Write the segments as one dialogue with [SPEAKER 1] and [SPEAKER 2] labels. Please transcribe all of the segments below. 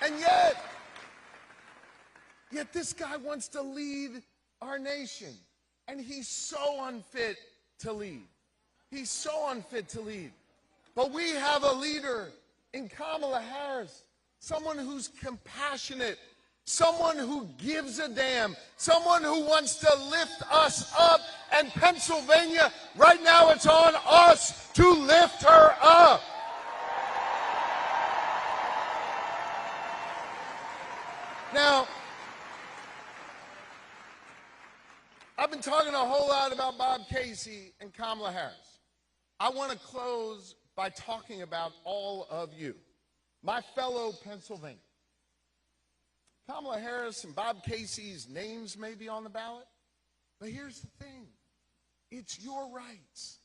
[SPEAKER 1] And yet this guy wants to lead our nation. And he's so unfit to lead. He's so unfit to lead. But we have a leader in Kamala Harris, someone who's compassionate, someone who gives a damn, someone who wants to lift us up. And Pennsylvania, right now it's on us to lift her up. Now, I've been talking a whole lot about Bob Casey and Kamala Harris. I want to close by talking about all of you, my fellow Pennsylvanians. Kamala Harris and Bob Casey's names may be on the ballot, but here's the thing. It's your rights.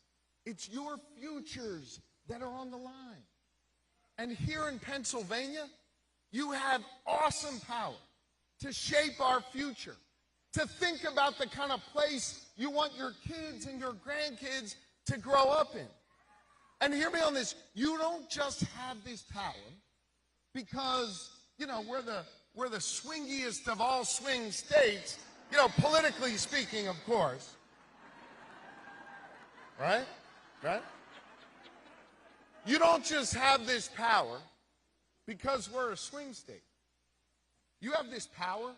[SPEAKER 1] It's your futures that are on the line. And here in Pennsylvania, you have awesome power to shape our future, to think about the kind of place you want your kids and your grandkids to grow up in. And hear me on this. You don't just have this power because, you know, we're the swingiest of all swing states, you know, politically speaking, of course. Right? Right? You don't just have this power because we're a swing state. You have this power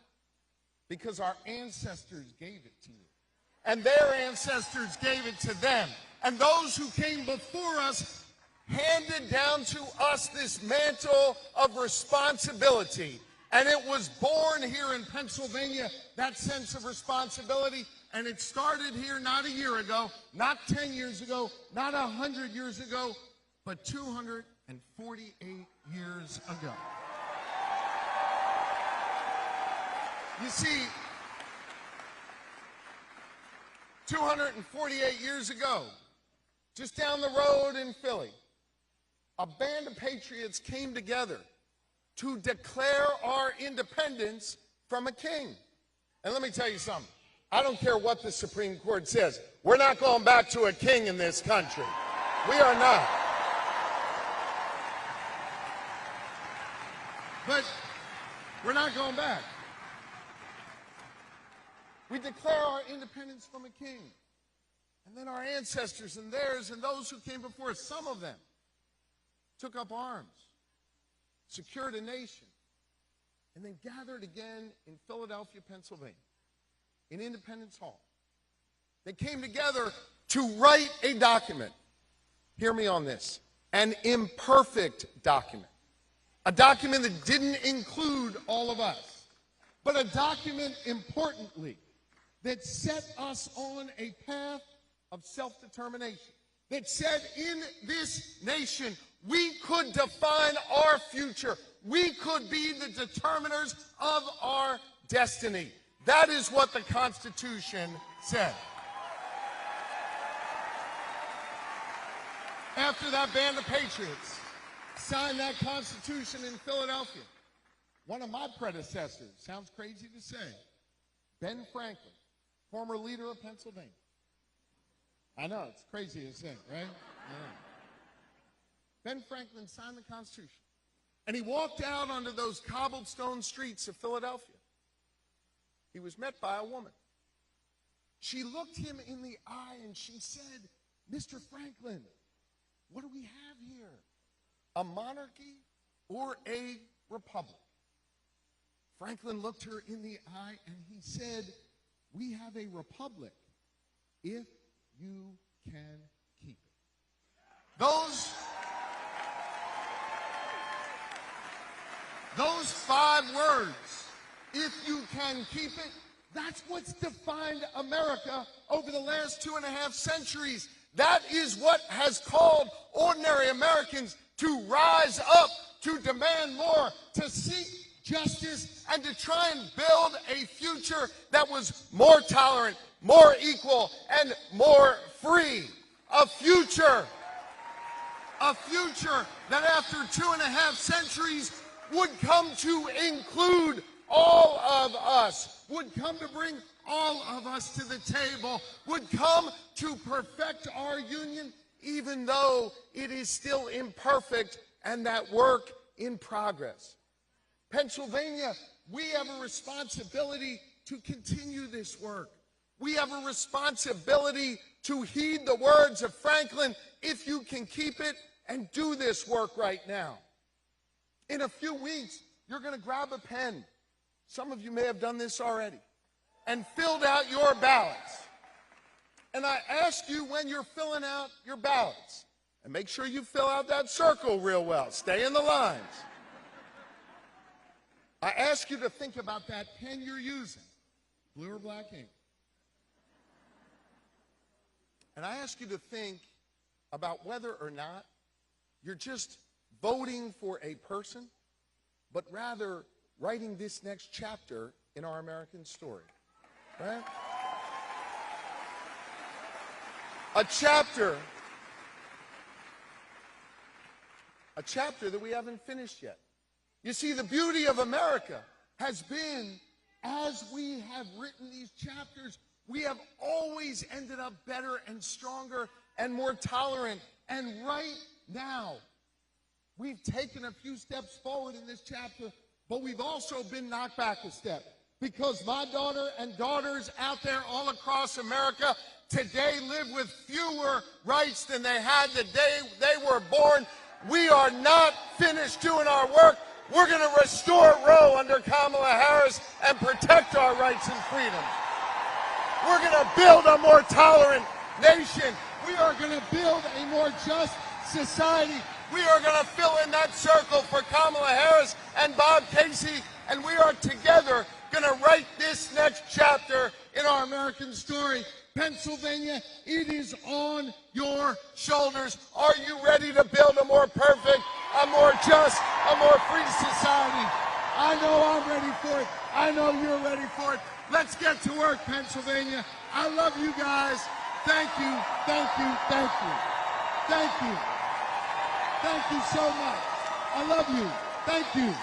[SPEAKER 1] because our ancestors gave it to you. And their ancestors gave it to them. And those who came before us handed down to us this mantle of responsibility. And it was born here in Pennsylvania, that sense of responsibility. And it started here not a year ago, not 10 years ago, not 100 years ago, but 248 years ago. You see, 248 years ago, just down the road in Philly, a band of patriots came together to declare our independence from a king. And let me tell you something. I don't care what the Supreme Court says. We're not going back to a king in this country. We are not. But we're not going back. We declare our independence from a king. And then our ancestors and theirs and those who came before us, some of them, took up arms, secured a nation, and then gathered again in Philadelphia, Pennsylvania, in Independence Hall. They came together to write a document. Hear me on this. An imperfect document. A document that didn't include all of us, but a document, importantly, that set us on a path of self-determination, that said in this nation we could define our future. We could be the determiners of our destiny. That is what the Constitution said. After that band of patriots signed that Constitution in Philadelphia, one of my predecessors, sounds crazy to say, Ben Franklin, former leader of Pennsylvania. I know, it's crazy to say, right? Yeah. Ben Franklin signed the Constitution, and he walked out onto those cobblestone streets of Philadelphia. He was met by a woman. She looked him in the eye and she said, "Mr. Franklin, what do we have here? A monarchy or a republic?" Franklin looked her in the eye and he said, "We have a republic if you can keep it." Those 5 words, "if you can keep it," that's what's defined America over the last 2.5 centuries. That is what has called ordinary Americans to rise up, to demand more, to seek justice, and to try and build a future that was more tolerant, more equal, and more free. A future that after 2.5 centuries would come to include all of us, would come to bring all of us to the table, would come to perfect our union, even though it is still imperfect and that work in progress. Pennsylvania, we have a responsibility to continue this work. We have a responsibility to heed the words of Franklin, if you can keep it, and do this work right now. In a few weeks, you're going to grab a pen. Some of you may have done this already, and filled out your ballots. And I ask you, when you're filling out your ballots, and make sure you fill out that circle real well. Stay in the lines. I ask you to think about that pen you're using, blue or black ink. And I ask you to think about whether or not you're just voting for a person, but rather writing this next chapter in our American story. Right? A chapter that we haven't finished yet. You see, the beauty of America has been, as we have written these chapters, we have always ended up better and stronger and more tolerant. And right now, we've taken a few steps forward in this chapter, but we've also been knocked back a step. Because my daughter and daughters out there all across America today live with fewer rights than they had the day they were born. We are not finished doing our work. We're going to restore Roe under Kamala Harris and protect our rights and freedoms. We're going to build a more tolerant nation. We are going to build a more just society. We are going to fill in that circle for Kamala Harris and Bob Casey, and we are together going to write this next chapter in our American story. Pennsylvania, it is on your shoulders. Are you ready to build a more perfect, a more just, a more free society? I know I'm ready for it. I know you're ready for it. Let's get to work, Pennsylvania. I love you guys. Thank you, thank you, thank you. Thank you. Thank you so much. I love you. Thank you.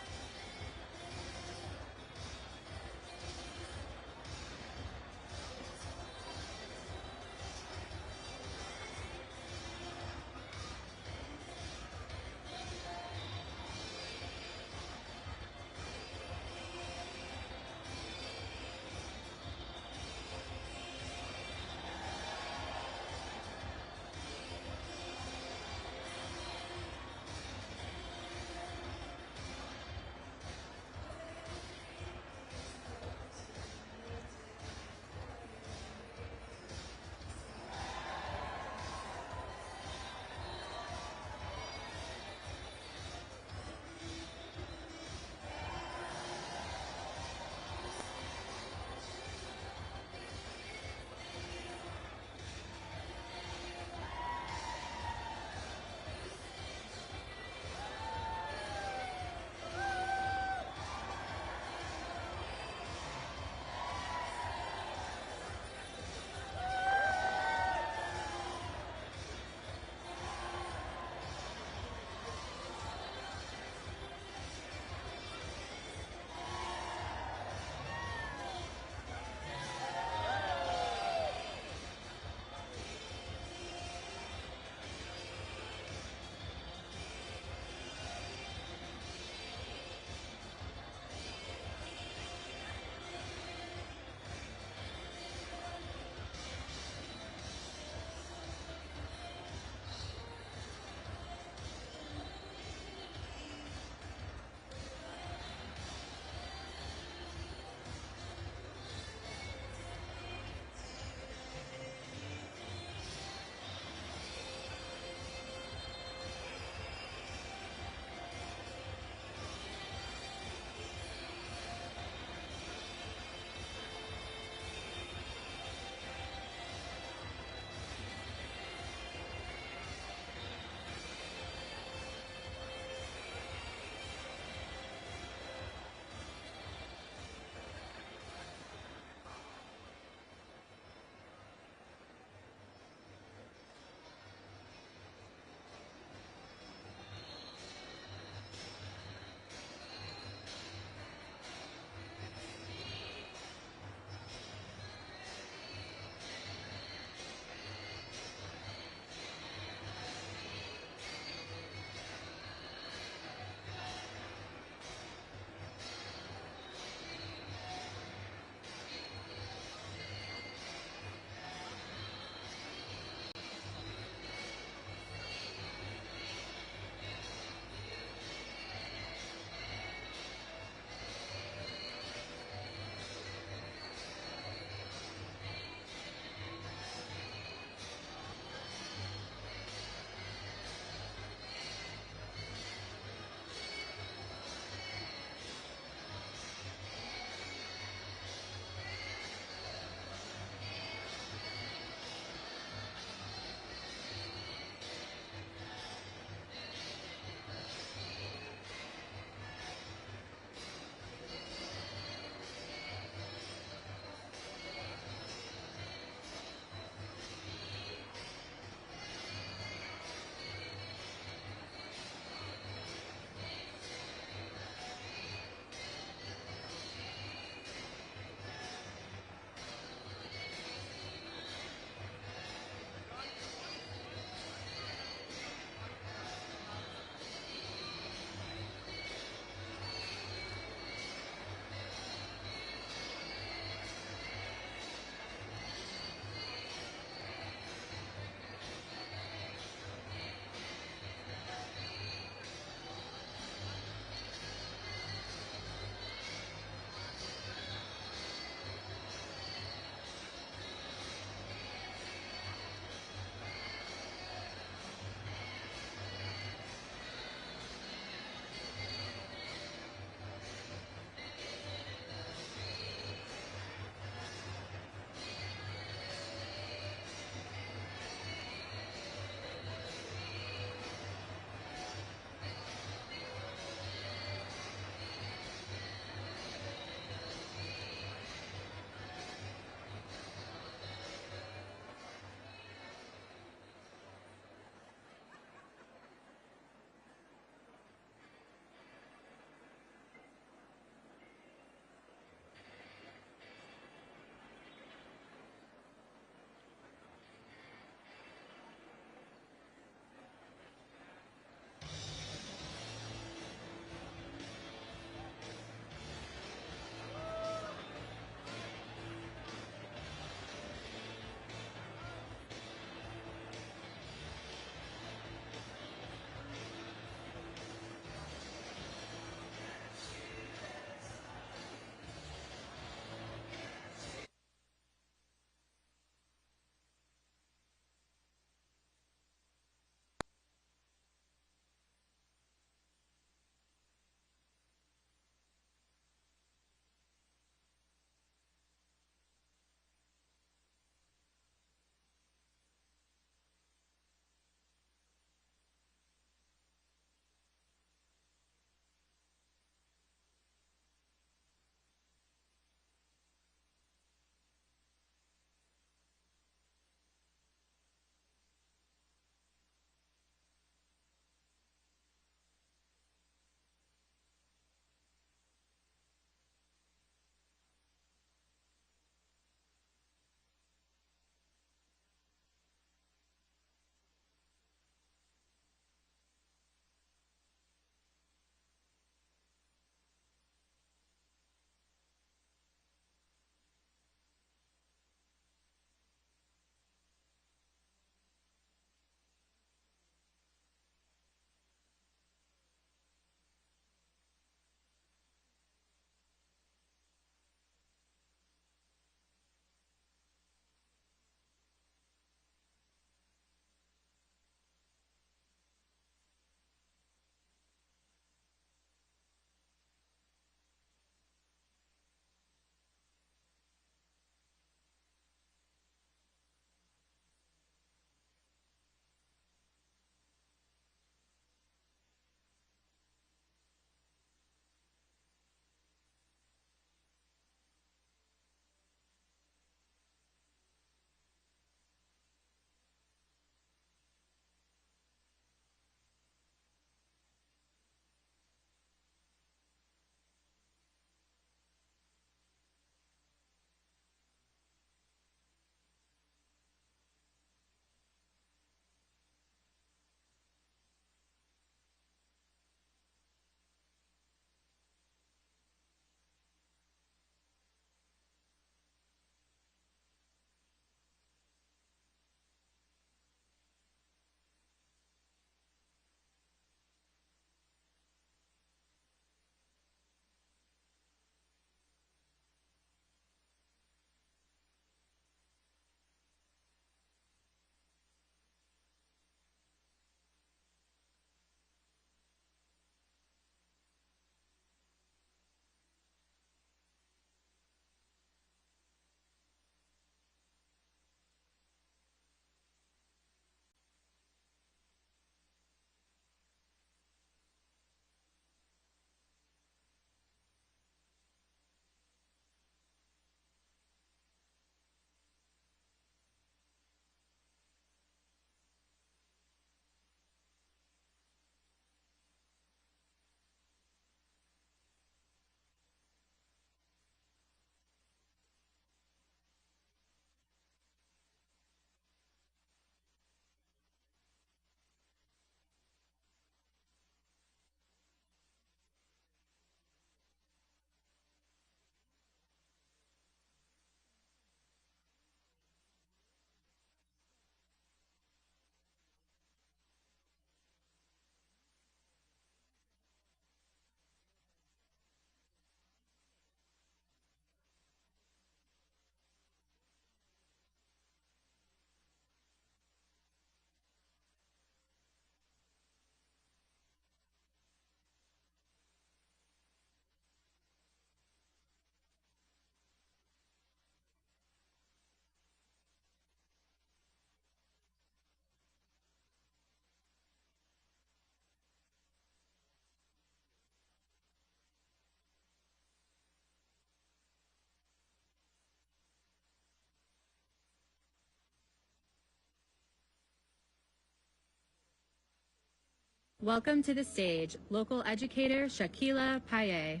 [SPEAKER 2] welcome to the stage local educator Shakila Paye.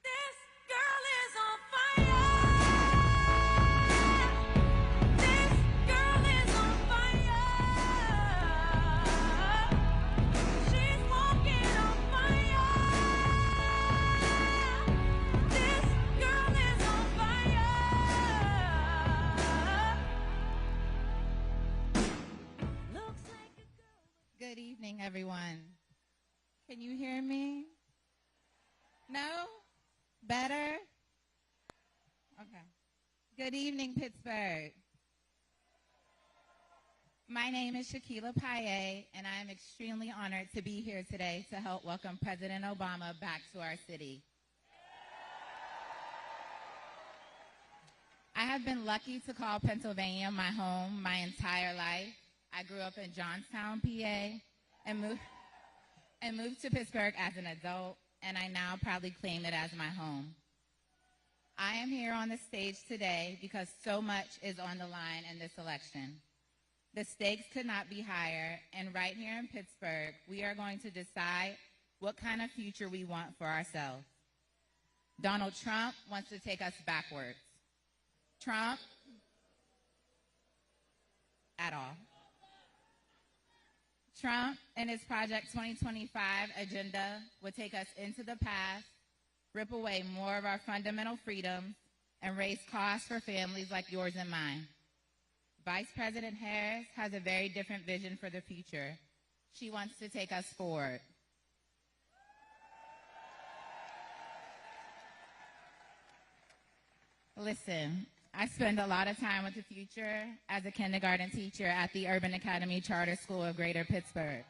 [SPEAKER 3] This girl is on fire. This girl is on fire. She's walking on fire. This girl is on fire. Looks like a girl.
[SPEAKER 4] Good evening, everyone. Can you hear me? No? Better? Okay. Good evening, Pittsburgh. My name is Shakila Paye, and I am extremely honored to be here today to help welcome President Obama back to our city. I have been lucky to call Pennsylvania my home my entire life. I grew up in Johnstown, PA, and moved to Pittsburgh as an adult, and I now proudly claim it as my home. I am here on the stage today because so much is on the line in this election. The stakes could not be higher, and right here in Pittsburgh, we are going to decide what kind of future we want for ourselves. Donald Trump wants to take us backwards. Trump, at all. Trump and his Project 2025 agenda would take us into the past, rip away more of our fundamental freedoms, and raise costs for families like yours and mine. Vice President Harris has a very different vision for the future. She wants to take us forward. Listen, I spend a lot of time with the future as a kindergarten teacher at the Urban Academy Charter School of Greater Pittsburgh.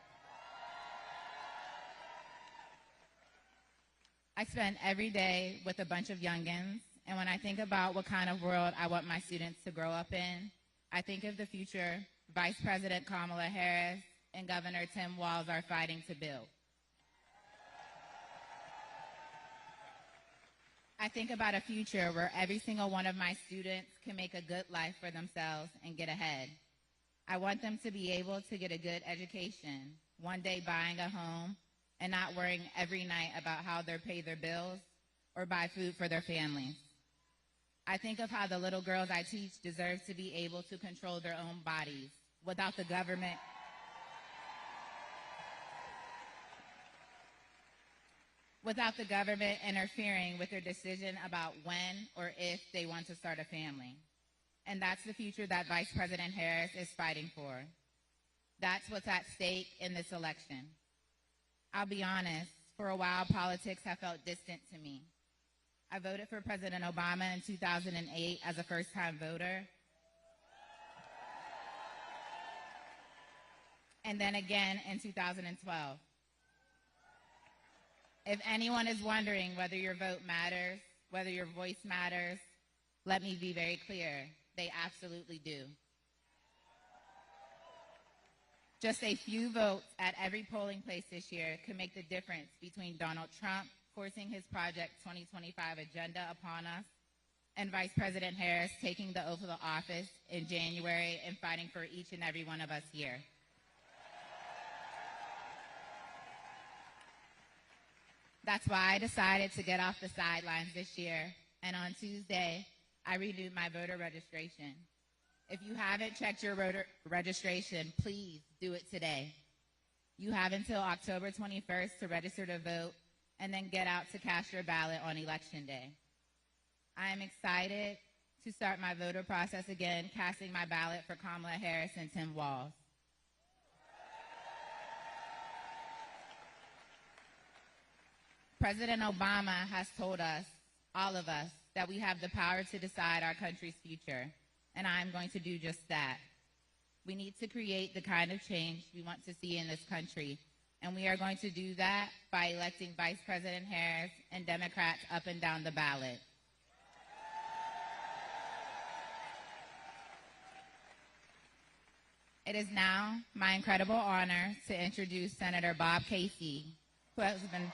[SPEAKER 4] I spend every day with a bunch of youngins, and when I think about what kind of world I want my students to grow up in, I think of the future Vice President Kamala Harris and Governor Tim Walz are fighting to build. I think about a future where every single one of my students can make a good life for themselves and get ahead. I want them to be able to get a good education, one day buying a home, and not worrying every night about how they'll pay their bills or buy food for their families. I think of how the little girls I teach deserve to be able to control their own bodies without the government interfering with their decision about when or if they want to start a family. And that's the future that Vice President Harris is fighting for. That's what's at stake in this election. I'll be honest, for a while, politics have felt distant to me. I voted for President Obama in 2008 as a first-time voter, and then again in 2012. If anyone is wondering whether your vote matters, whether your voice matters, let me be very clear. They absolutely do. Just a few votes at every polling place this year could make the difference between Donald Trump forcing his Project 2025 agenda upon us and Vice President Harris taking the oath of office in January and fighting for each and every one of us here. That's why I decided to get off the sidelines this year, and on Tuesday, I renewed my voter registration. If you haven't checked your voter registration, please do it today. You have until October 21st to register to vote and then get out to cast your ballot on Election Day. I am excited to start my voter process again, casting my ballot for Kamala Harris and Tim Walz. President Obama has told us, all of us, that we have the power to decide our country's future, and I'm going to do just that. We need to create the kind of change we want to see in this country, and we are going to do that by electing Vice President Harris and Democrats up and down the ballot. It is now my incredible honor to introduce Senator Bob Casey, who has been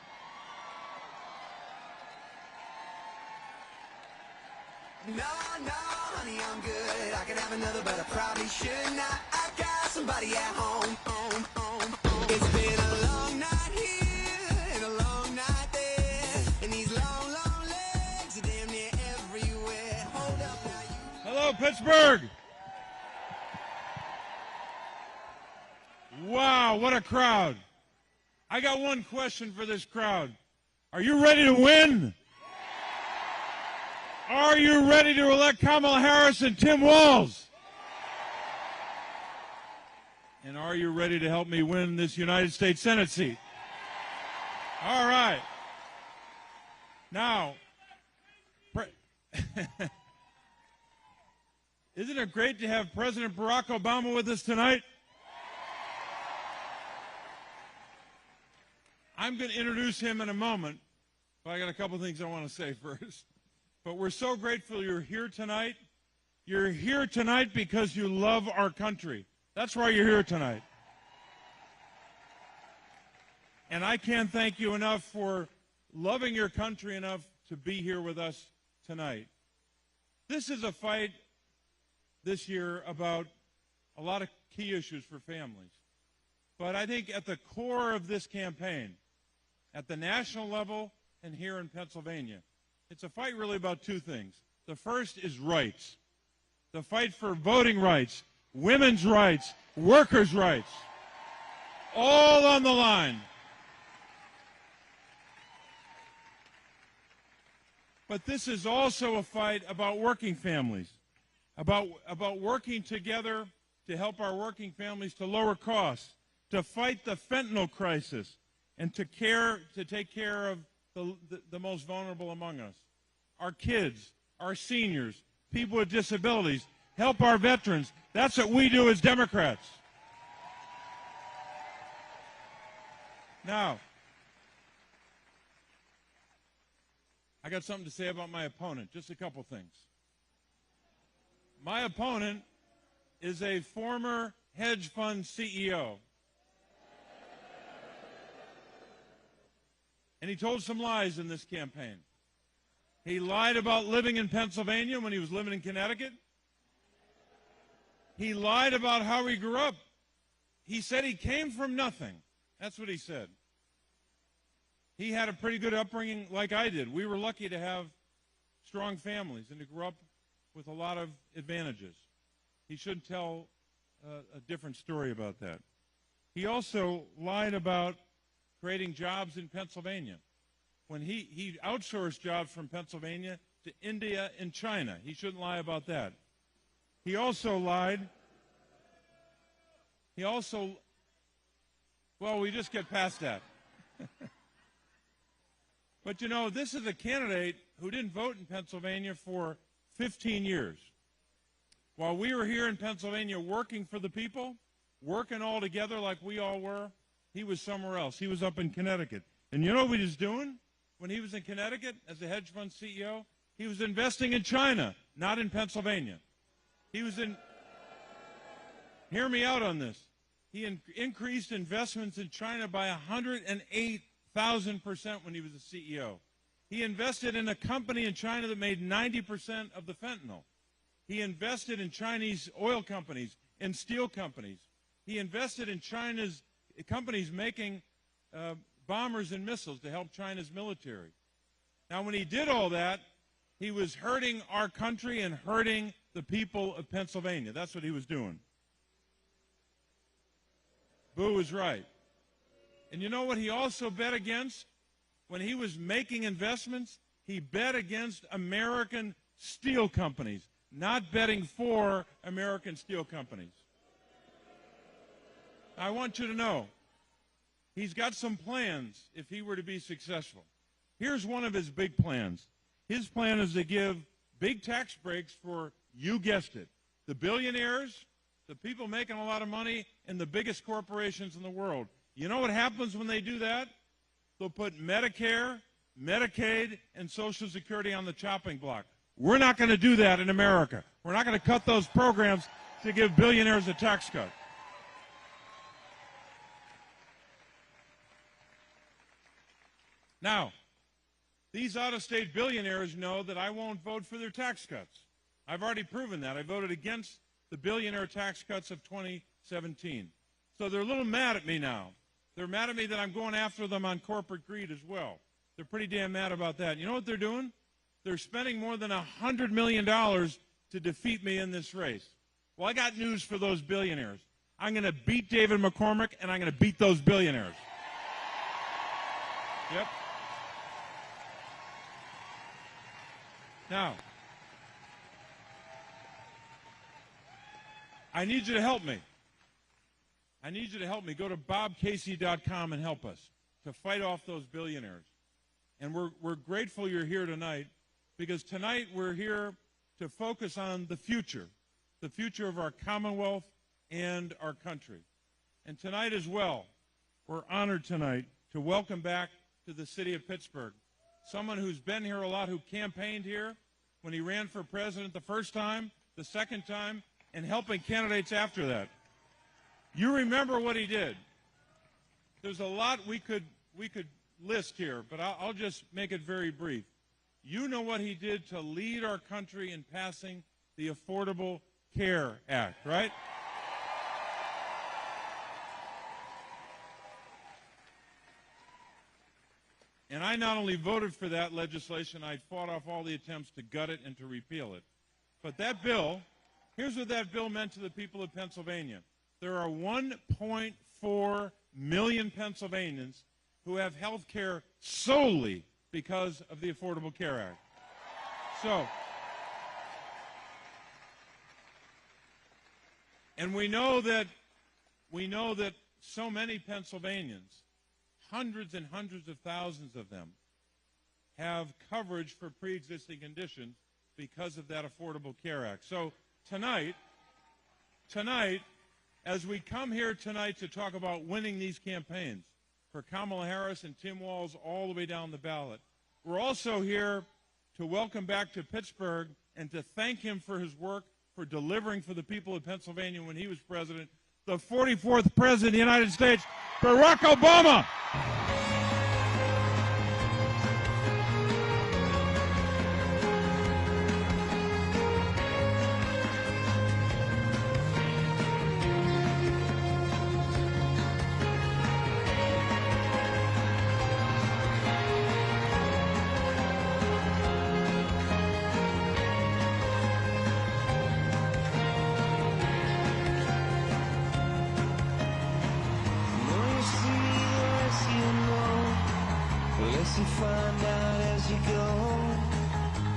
[SPEAKER 5] No, honey, I'm good. I can have another, but I probably should not. I got somebody at home. It's been a long night.
[SPEAKER 6] Pittsburgh. Wow, what a crowd. I got one question for this crowd. Are you ready to win? Are you ready to elect Kamala Harris and Tim Walz? And are you ready to help me win this United States Senate seat? All right. Now, isn't it great to have President Barack Obama with us tonight? I'm going to introduce him in a moment, but I got a couple things I want to say first. But we're so grateful you're here tonight. You're here tonight because you love our country. That's why you're here tonight. And I can't thank you enough for loving your country enough to be here with us tonight. This is a fight this year about a lot of key issues for families. But I think at the core of this campaign, at the national level and here in Pennsylvania, it's a fight really about two things. The first is rights. The fight for voting rights, women's rights, workers' rights, all on the line. But this is also a fight about working families, about working together to help our working families to lower costs, to fight the fentanyl crisis, and to take care of the most vulnerable among us. Our kids, our seniors, people with disabilities, help our veterans. That's what we do as Democrats. Now, I got something to say about my opponent, just a couple things. My opponent is a former hedge fund CEO. And he told some lies in this campaign. He lied about living in Pennsylvania when he was living in Connecticut. He lied about how he grew up. He said he came from nothing. That's what he said. He had a pretty good upbringing like I did. We were lucky to have strong families and to grow up with a lot of advantages. He should tell a different story about that. He also lied about creating jobs in Pennsylvania. When he outsourced jobs from Pennsylvania to India and China. He shouldn't lie about that. He also lied. Well, we just get past that. But you know, this is a candidate who didn't vote in Pennsylvania for 15 years. While we were here in Pennsylvania working for the people, working all together like we all were, he was somewhere else. He was up in Connecticut. And you know what he was doing when he was in Connecticut as a hedge fund CEO? He was investing in China, not in Pennsylvania. Hear me out on this. He increased investments in China by 108,000% when he was a CEO. He invested in a company in China that made 90% of the fentanyl. He invested in Chinese oil companies and steel companies. He invested in China's companies making bombers and missiles to help China's military. Now, when he did all that, he was hurting our country and hurting the people of Pennsylvania. That's what he was doing. Boo was right. And you know what he also bet against? When he was making investments, he bet against American steel companies, not betting for American steel companies. I want you to know, he's got some plans if he were to be successful. Here's one of his big plans. His plan is to give big tax breaks for, you guessed it, the billionaires, the people making a lot of money, and the biggest corporations in the world. You know what happens when they do that? They'll put Medicare, Medicaid, and Social Security on the chopping block. We're not going to do that in America. We're not going to cut those programs to give billionaires a tax cut. Now, these out-of-state billionaires know that I won't vote for their tax cuts. I've already proven that. I voted against the billionaire tax cuts of 2017. So they're a little mad at me now. They're mad at me that I'm going after them on corporate greed as well. They're pretty damn mad about that. You know what they're doing? They're spending more than $100 million to defeat me in this race. Well, I got news for those billionaires. I'm going to beat David McCormick, and I'm going to beat those billionaires. Yep. Now, I need you to help me. I need you to help me. Go to bobcasey.com and help us to fight off those billionaires. And we're grateful you're here tonight, because tonight we're here to focus on the future of our Commonwealth and our country. And tonight as well, we're honored tonight to welcome back to the city of Pittsburgh someone who's been here a lot, who campaigned here when he ran for president the first time, the second time, and helping candidates after that. You remember what he did. There's a lot we could list here, but I'll just make it very brief. You know what he did to lead our country in passing the Affordable Care Act, right? And I not only voted for that legislation, I fought off all the attempts to gut it and to repeal it. But that bill, here's what that bill meant to the people of Pennsylvania. There are 1.4 million Pennsylvanians who have health care solely because of the Affordable Care Act. So, and we know that so many Pennsylvanians, hundreds and hundreds of thousands of them, have coverage for pre-existing conditions because of that Affordable Care Act. So tonight, as we come here tonight to talk about winning these campaigns for Kamala Harris and Tim Walz all the way down the ballot, we're also here to welcome back to Pittsburgh and to thank him for his work for delivering for the people of Pennsylvania when he was president, the 44th president of the United States, Barack Obama.
[SPEAKER 5] You find out as you go,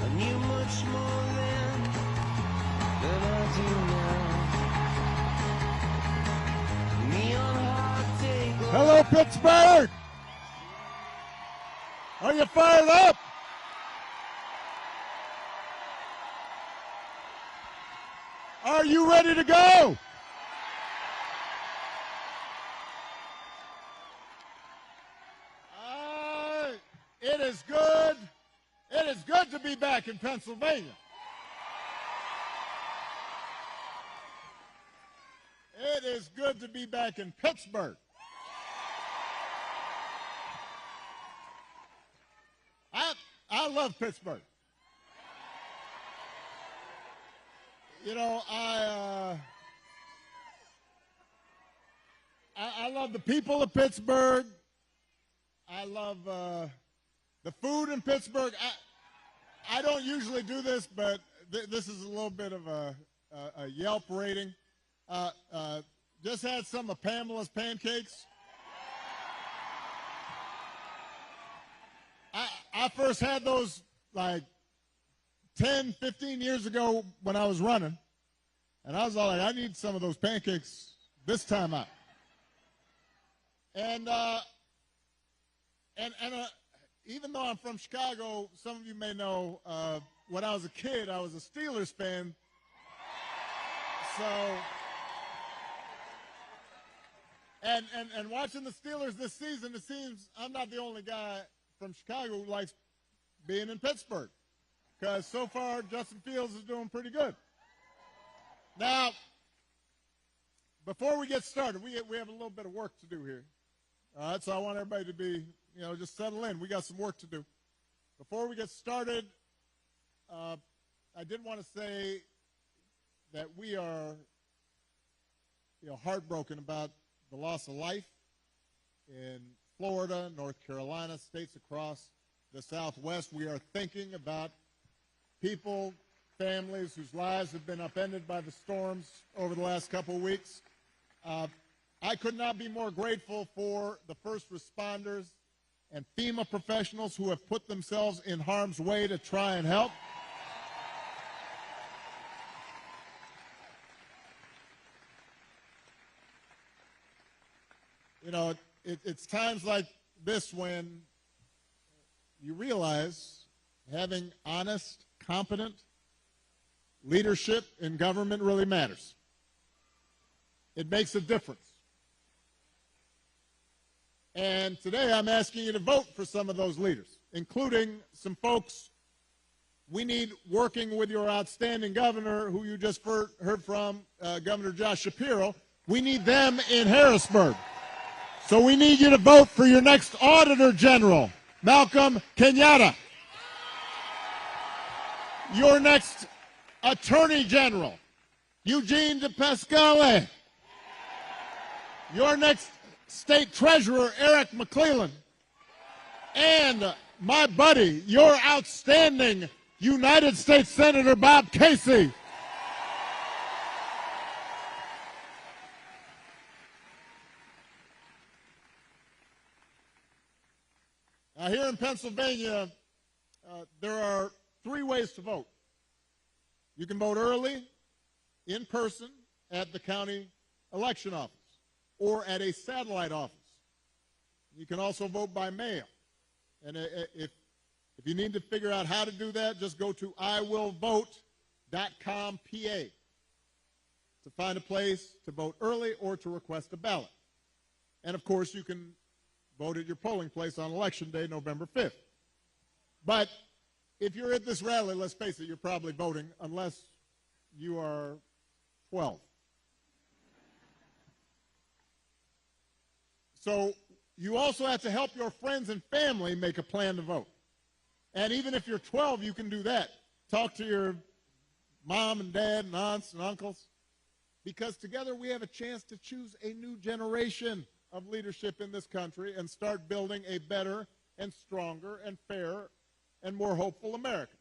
[SPEAKER 5] I knew much more then than I do now. Me on a hard day.
[SPEAKER 7] Hello, Pittsburgh! Are you fired up? Are you ready to go? It is good to be back in Pennsylvania. It is good to be back in Pittsburgh. I love Pittsburgh. You know, I love the people of Pittsburgh. I love the food in Pittsburgh. I don't usually do this, but this is a little bit of a Yelp rating. Just had some of Pamela's pancakes. I first had those like 10, 15 years ago when I was running, and I was all like, I need some of those pancakes this time out. And even though I'm from Chicago, some of you may know when I was a kid, I was a Steelers fan. So, and watching the Steelers this season, it seems I'm not the only guy from Chicago who likes being in Pittsburgh, because so far Justin Fields is doing pretty good. Now, before we get started, we have a little bit of work to do here. All right, so I want everybody to be, just settle in. We got some work to do. Before we get started, I did want to say that we are, heartbroken about the loss of life in Florida, North Carolina, states across the Southwest. We are thinking about people, families whose lives have been upended by the storms over the last couple of weeks. I could not be more grateful for the first responders and FEMA professionals who have put themselves in harm's way to try and help. You know, it's times like this when you realize having honest, competent leadership in government really matters. It makes a difference. And today I'm asking you to vote for some of those leaders, including some folks we need working with your outstanding governor, who you just heard from, Governor Josh Shapiro. We need them in Harrisburg. So we need you to vote for your next Auditor General, Malcolm Kenyatta. Your next Attorney General, Eugene DePascale. Your next State Treasurer, Eric McClellan. And my buddy, your outstanding United States Senator, Bob Casey. Now, here in Pennsylvania, there are 3 ways to vote. You can vote early, in person, at the county election office, or at a satellite office. You can also vote by mail. And if you need to figure out how to do that, just go to iwillvote.com PA to find a place to vote early or to request a ballot. And, of course, you can vote at your polling place on Election Day, November 5th. But if you're at this rally, let's face it, you're probably voting unless you are 12. So you also have to help your friends and family make a plan to vote. And even if you're 12, you can do that. Talk to your mom and dad and aunts and uncles, because together we have a chance to choose a new generation of leadership in this country and start building a better and stronger and fairer and more hopeful America.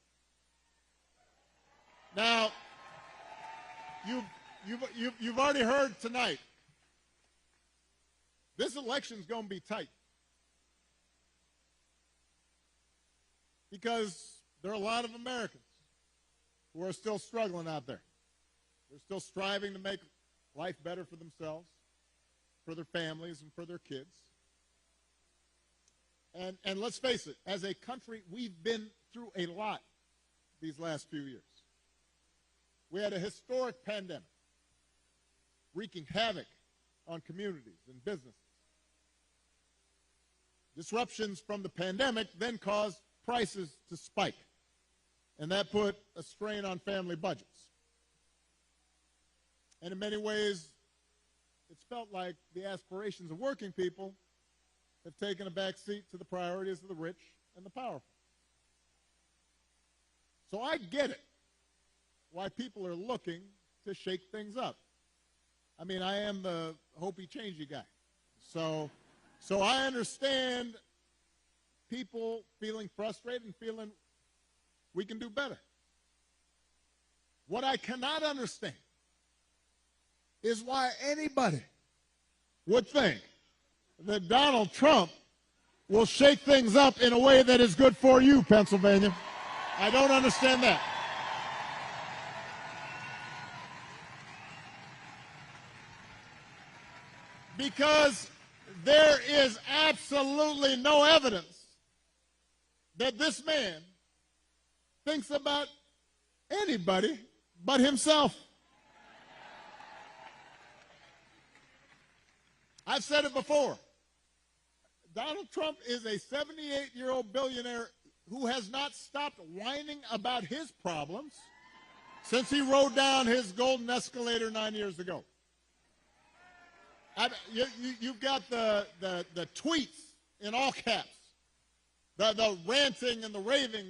[SPEAKER 7] Now, you've already heard tonight, this election's going to be tight, because there are a lot of Americans who are still struggling out there. They're still striving to make life better for themselves, for their families, and for their kids. And let's face it, as a country, we've been through a lot these last few years. We had a historic pandemic wreaking havoc on communities and businesses. Disruptions from the pandemic then caused prices to spike, and that put a strain on family budgets. And in many ways, it's felt like the aspirations of working people have taken a back seat to the priorities of the rich and the powerful. So I get it, why people are looking to shake things up. I mean, I am the hopey-changey guy. So I understand people feeling frustrated and feeling we can do better. What I cannot understand is why anybody would think that Donald Trump will shake things up in a way that is good for you, Pennsylvania. I don't understand that. Because there is absolutely no evidence that this man thinks about anybody but himself. I've said it before. Donald Trump is a 78-year-old billionaire who has not stopped whining about his problems since he rode down his golden escalator 9 years ago. You've got the tweets in all caps, the ranting and the raving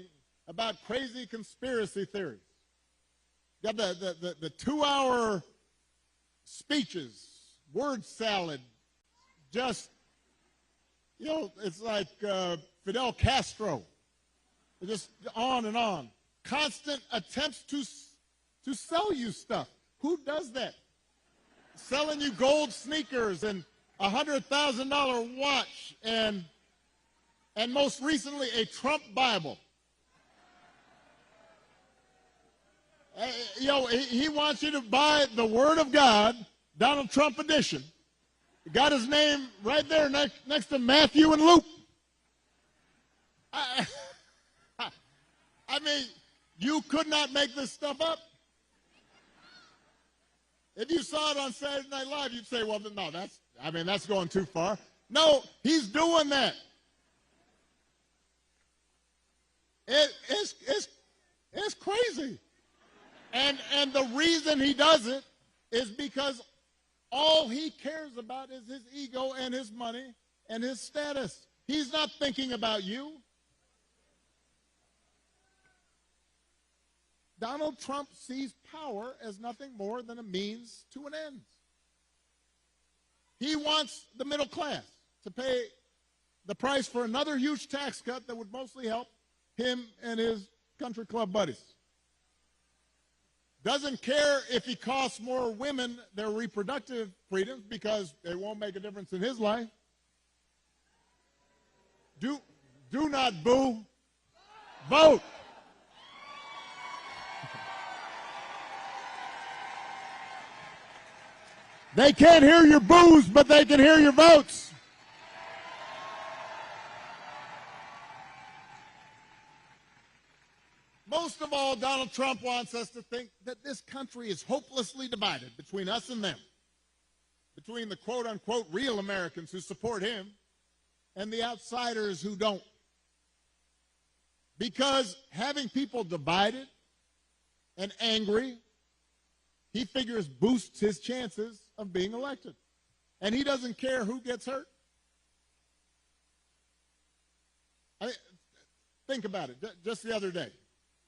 [SPEAKER 7] about crazy conspiracy theories. You got the 2-hour speeches, word salad, just, it's like Fidel Castro. Just on and on. constant attempts to sell you stuff. Who does that? Selling you gold sneakers and a $100,000 watch and most recently a Trump Bible. He wants you to buy the Word of God, Donald Trump edition. Got his name right there next to Matthew and Luke. I mean, you could not make this stuff up. If you saw it on Saturday Night Live, you'd say, well, no, that's going too far. No, he's doing that. It's crazy. And the reason he does it is because all he cares about is his ego and his money and his status. He's not thinking about you. Donald Trump sees power as nothing more than a means to an end. He wants the middle class to pay the price for another huge tax cut that would mostly help him and his country club buddies. Doesn't care if he costs more women their reproductive freedoms because it won't make a difference in his life. Do not boo. Vote. They can't hear your boos, but they can hear your votes. Most of all, Donald Trump wants us to think that this country is hopelessly divided between us and them, between the quote-unquote real Americans who support him and the outsiders who don't. Because having people divided and angry, he figures boosts his chances of being elected. And he doesn't care who gets hurt. Think about it. Just the other day,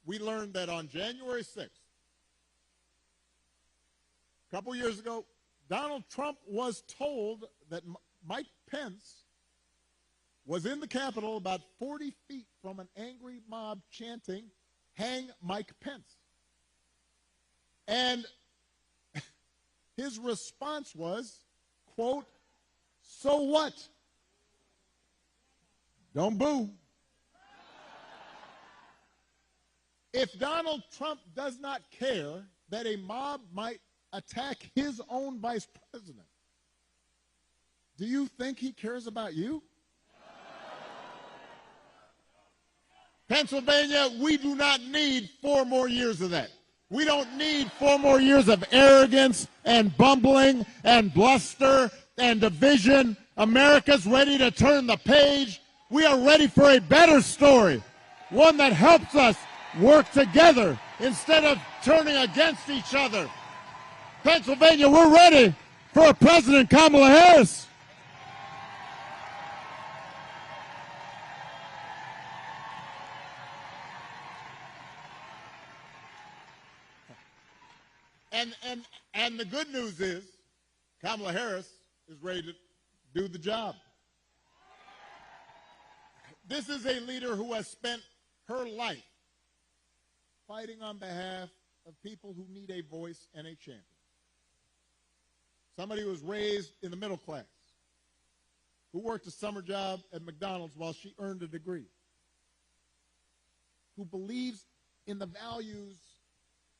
[SPEAKER 7] we learned that on January 6th, a couple years ago, Donald Trump was told that Mike Pence was in the Capitol about 40 feet from an angry mob chanting, "Hang Mike Pence." And his response was, quote, "So what? Don't boo." If Donald Trump does not care that a mob might attack his own vice president, do you think he cares about you? Pennsylvania, we do not need 4 more years of that. We don't need 4 more years of arrogance and bumbling and bluster and division. America's ready to turn the page. We are ready for a better story, one that helps us work together instead of turning against each other. Pennsylvania, we're ready for a President Kamala Harris. And the good news is Kamala Harris is ready to do the job. This is a leader who has spent her life fighting on behalf of people who need a voice and a champion. Somebody who was raised in the middle class, who worked a summer job at McDonald's while she earned a degree, who believes in the values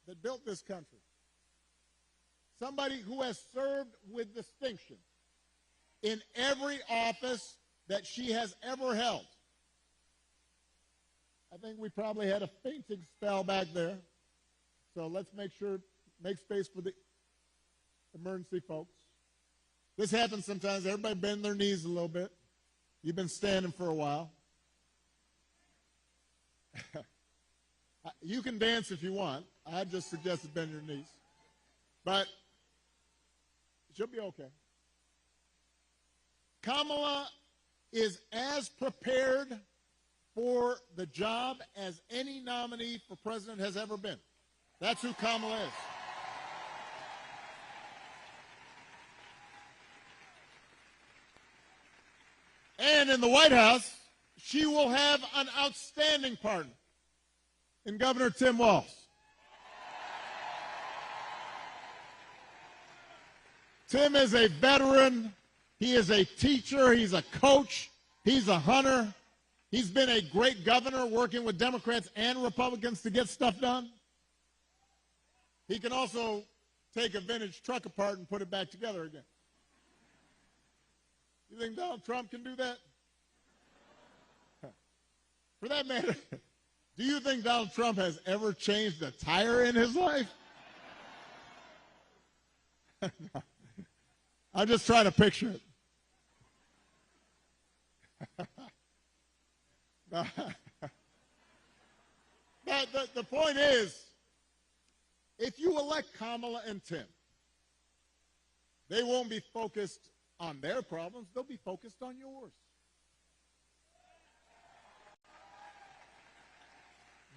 [SPEAKER 7] that built this country. Somebody who has served with distinction in every office that she has ever held. I think we probably had a fainting spell back there. So let's make space for the emergency folks. This happens sometimes. Everybody bend their knees a little bit. You've been standing for a while. You can dance if you want. I just suggested bend your knees. But she'll be okay. Kamala is as prepared for the job as any nominee for president has ever been. That's who Kamala is. And in the White House, she will have an outstanding partner. in Governor Tim Walz. Tim is a veteran. He is a teacher. He's a coach. He's a hunter. He's been a great governor working with Democrats and Republicans to get stuff done. He can also take a vintage truck apart and put it back together again. You think Donald Trump can do that? For that matter, do you think Donald Trump has ever changed a tire in his life? I'm just trying to picture it. The point is, if you elect Kamala and Tim, they won't be focused on their problems. They'll be focused on yours.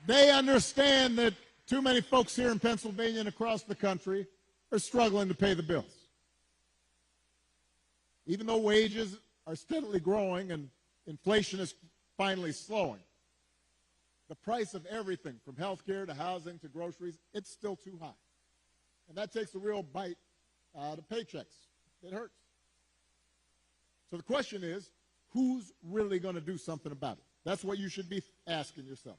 [SPEAKER 7] They understand that too many folks here in Pennsylvania and across the country are struggling to pay the bills. Even though wages are steadily growing and inflation is finally slowing, the price of everything from health care to housing to groceries, it's still too high. And that takes a real bite out of paychecks. It hurts. So the question is, who's really going to do something about it? That's what you should be asking yourself.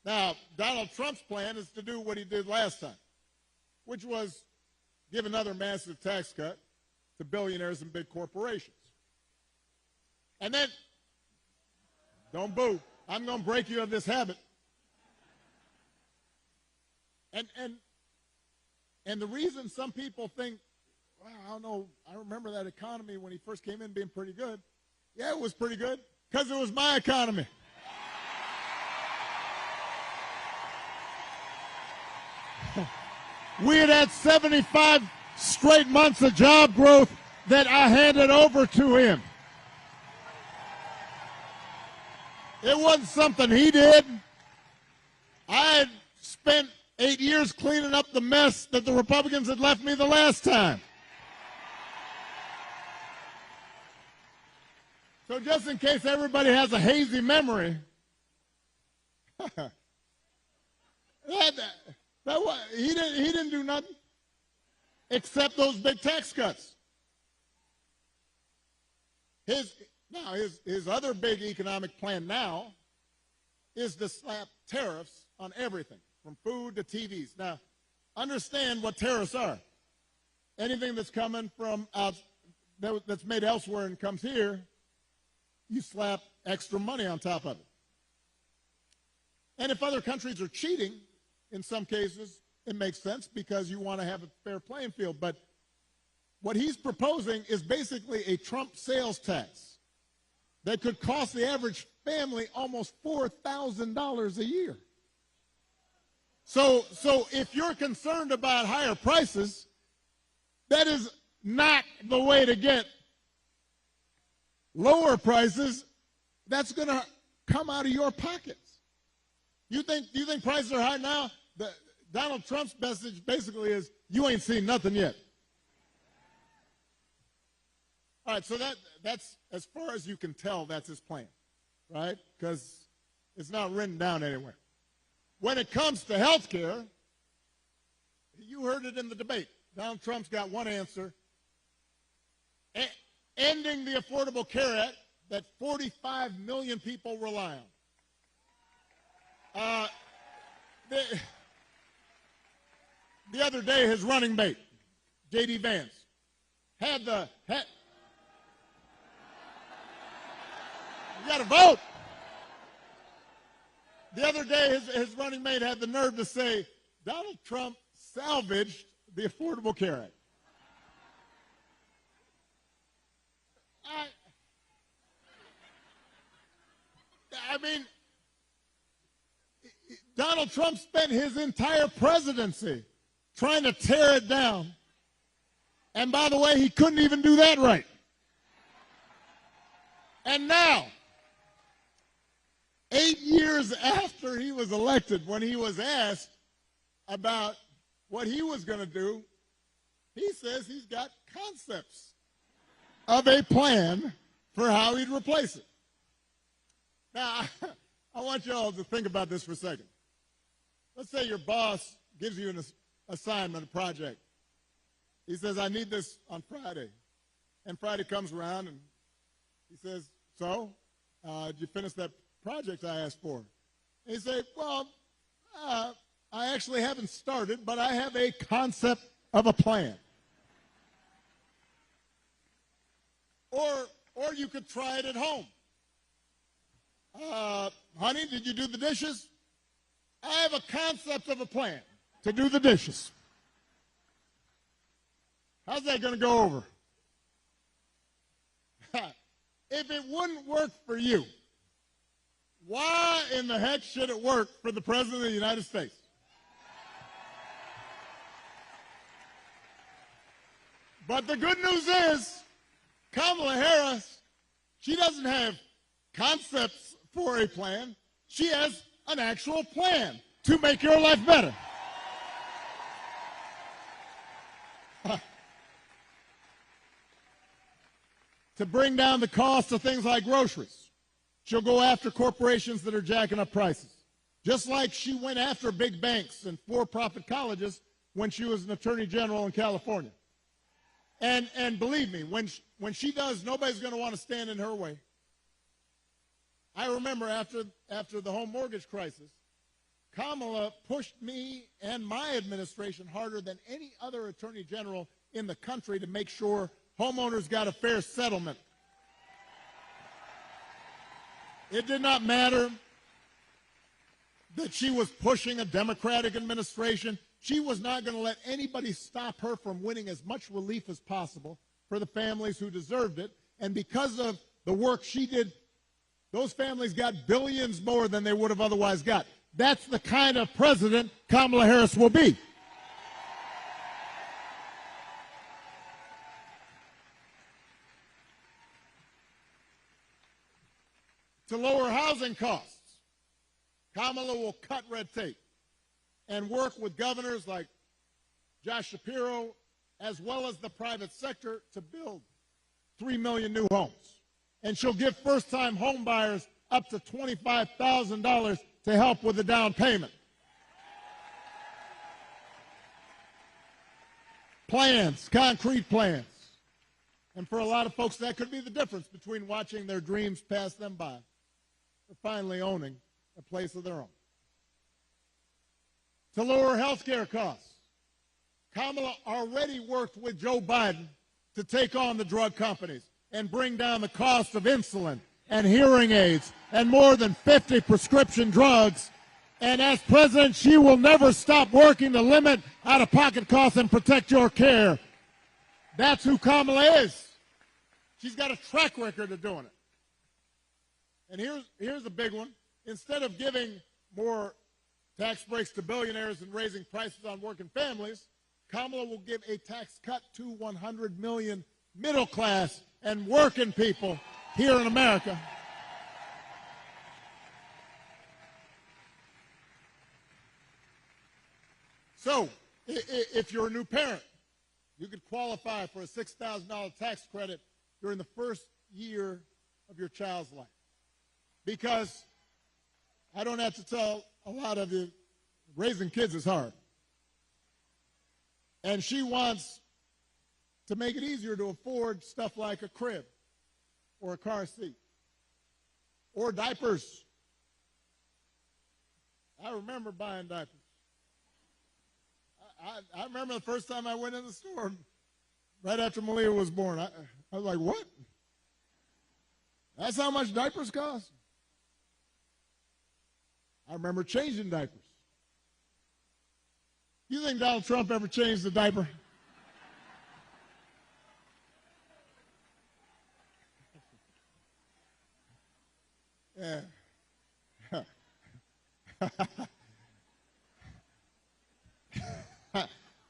[SPEAKER 7] Now, Donald Trump's plan is to do what he did last time, which was give another massive tax cut to billionaires and big corporations. And then, don't boo, I'm going to break you of this habit. And the reason some people think, well, I don't know, I remember that economy when he first came in being pretty good. Yeah, it was pretty good, because it was my economy. We had 75 straight months of job growth that I handed over to him. It wasn't something he did. I had spent 8 years cleaning up the mess that the Republicans had left me the last time. So just in case everybody has a hazy memory, he didn't do nothing except those big tax cuts. His other big economic plan now is to slap tariffs on everything, from food to TVs. Now, understand what tariffs are. Anything that's coming from that's made elsewhere and comes here, you slap extra money on top of it. And if other countries are cheating, in some cases, it makes sense because you want to have a fair playing field. But what he's proposing is basically a Trump sales tax that could cost the average family almost $4,000 a year. So if you're concerned about higher prices, that is not the way to get lower prices. That's going to come out of your pockets. You think prices are high now? Donald Trump's message basically is, you ain't seen nothing yet. All right, so that's, as far as you can tell, that's his plan, right? Because it's not written down anywhere. When it comes to health care, you heard it in the debate. Donald Trump's got one answer. Ending the Affordable Care Act that 45 million people rely on. The other day, his running mate, J.D. Vance, you got to vote. The other day, his running mate had the nerve to say, Donald Trump salvaged the Affordable Care Act. I mean, Donald Trump spent his entire presidency trying to tear it down. And by the way, he couldn't even do that right. And now, 8 years after he was elected, when he was asked about what he was going to do, he says he's got concepts of a plan for how he'd replace it. Now, I want you all to think about this for a second. let's say your boss gives you an assignment, a project. He says, I need this on Friday. And Friday comes around and he says, so, did you finish that project I asked for? And you say, well, I actually haven't started, but I have a concept of a plan. Or you could try it at home. Honey, did you do the dishes? I have a concept of a plan to do the dishes. How's that going to go over? If it wouldn't work for you, why in the heck should it work for the President of the United States? But the good news is, Kamala Harris, she doesn't have concepts for a plan. She has an actual plan to make your life better. To bring down the cost of things like groceries. She'll go after corporations that are jacking up prices. Just like she went after big banks and for-profit colleges when she was an attorney general in California. And believe me, when she does, nobody's going to want to stand in her way. I remember after the home mortgage crisis, Kamala pushed me and my administration harder than any other attorney general in the country to make sure homeowners got a fair settlement. It did not matter that she was pushing a Democratic administration. She was not going to let anybody stop her from winning as much relief as possible for the families who deserved it. And because of the work she did, those families got billions more than they would have otherwise got. That's the kind of president Kamala Harris will be. To lower housing costs, Kamala will cut red tape and work with governors like Josh Shapiro, as well as the private sector, to build 3 million new homes. And she'll give first-time home buyers up to $25,000 to help with the down payment. Plans, concrete plans. And for a lot of folks, that could be the difference between watching their dreams pass them by or finally owning a place of their own. To lower health care costs, Kamala already worked with Joe Biden to take on the drug companies and bring down the cost of insulin and hearing aids and more than 50 prescription drugs. And as president, she will never stop working to limit out-of-pocket costs and protect your care. That's who Kamala is. She's got a track record of doing it. And here's a big one. Instead of giving more tax breaks to billionaires and raising prices on working families, Kamala will give a tax cut to 100 million middle class and working people here in America. So, if you're a new parent, you could qualify for a $6,000 tax credit during the first year of your child's life. Because I don't have to tell a lot of you, raising kids is hard. And she wants to make it easier to afford stuff like a crib or a car seat or diapers. I remember buying diapers. I remember the first time I went in the store right after Malia was born. I was like, what? That's how much diapers cost? I remember changing diapers. You think Donald Trump ever changed the diaper? Yeah.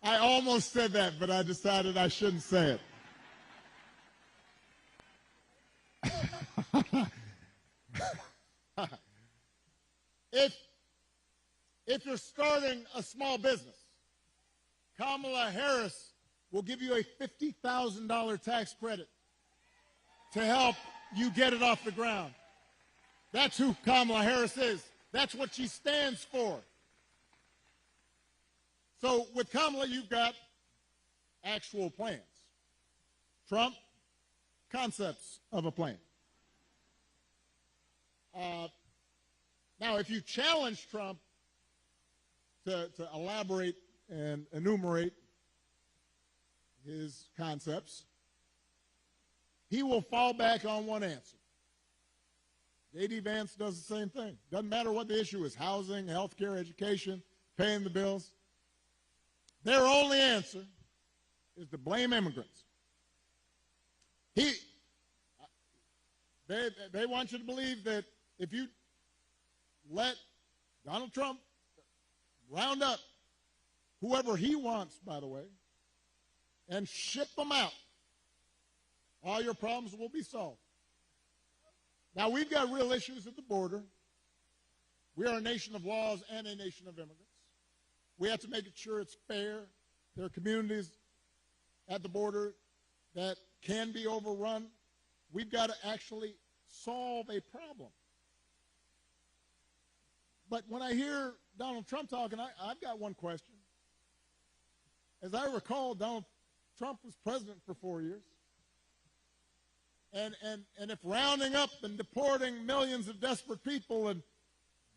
[SPEAKER 7] I almost said that, but I decided I shouldn't say it. If you're starting a small business, Kamala Harris will give you a $50,000 tax credit to help you get it off the ground. That's who Kamala Harris is. That's what she stands for. So with Kamala, you've got actual plans. Trump, concepts of a plan. Now, if you challenge Trump to elaborate and enumerate his concepts, he will fall back on one answer. J.D. Vance does the same thing. Doesn't matter what the issue is, housing, health care, education, paying the bills. Their only answer is to blame immigrants. They want you to believe that if you let Donald Trump round up whoever he wants, by the way, and ship them out, all your problems will be solved. Now, we've got real issues at the border. We are a nation of laws and a nation of immigrants. We have to make sure it's fair. There are communities at the border that can be overrun. We've got to actually solve a problem. But when I hear Donald Trump talking, I've got one question. As I recall, Donald Trump was president for 4 years. And if rounding up and deporting millions of desperate people and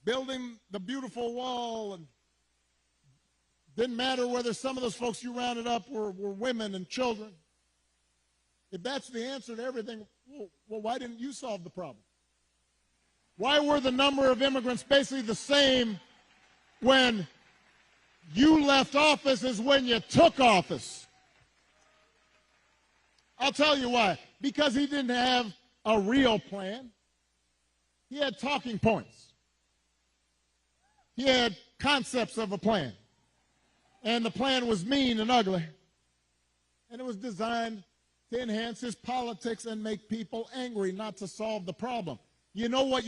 [SPEAKER 7] building the beautiful wall, and didn't matter whether some of those folks you rounded up were women and children, if that's the answer to everything, well, why didn't you solve the problem? Why were the number of immigrants basically the same when you left office as when you took office? I'll tell you why. Because he didn't have a real plan. He had talking points. He had concepts of a plan. And the plan was mean and ugly. And it was designed to enhance his politics and make people angry, not to solve the problem. You know what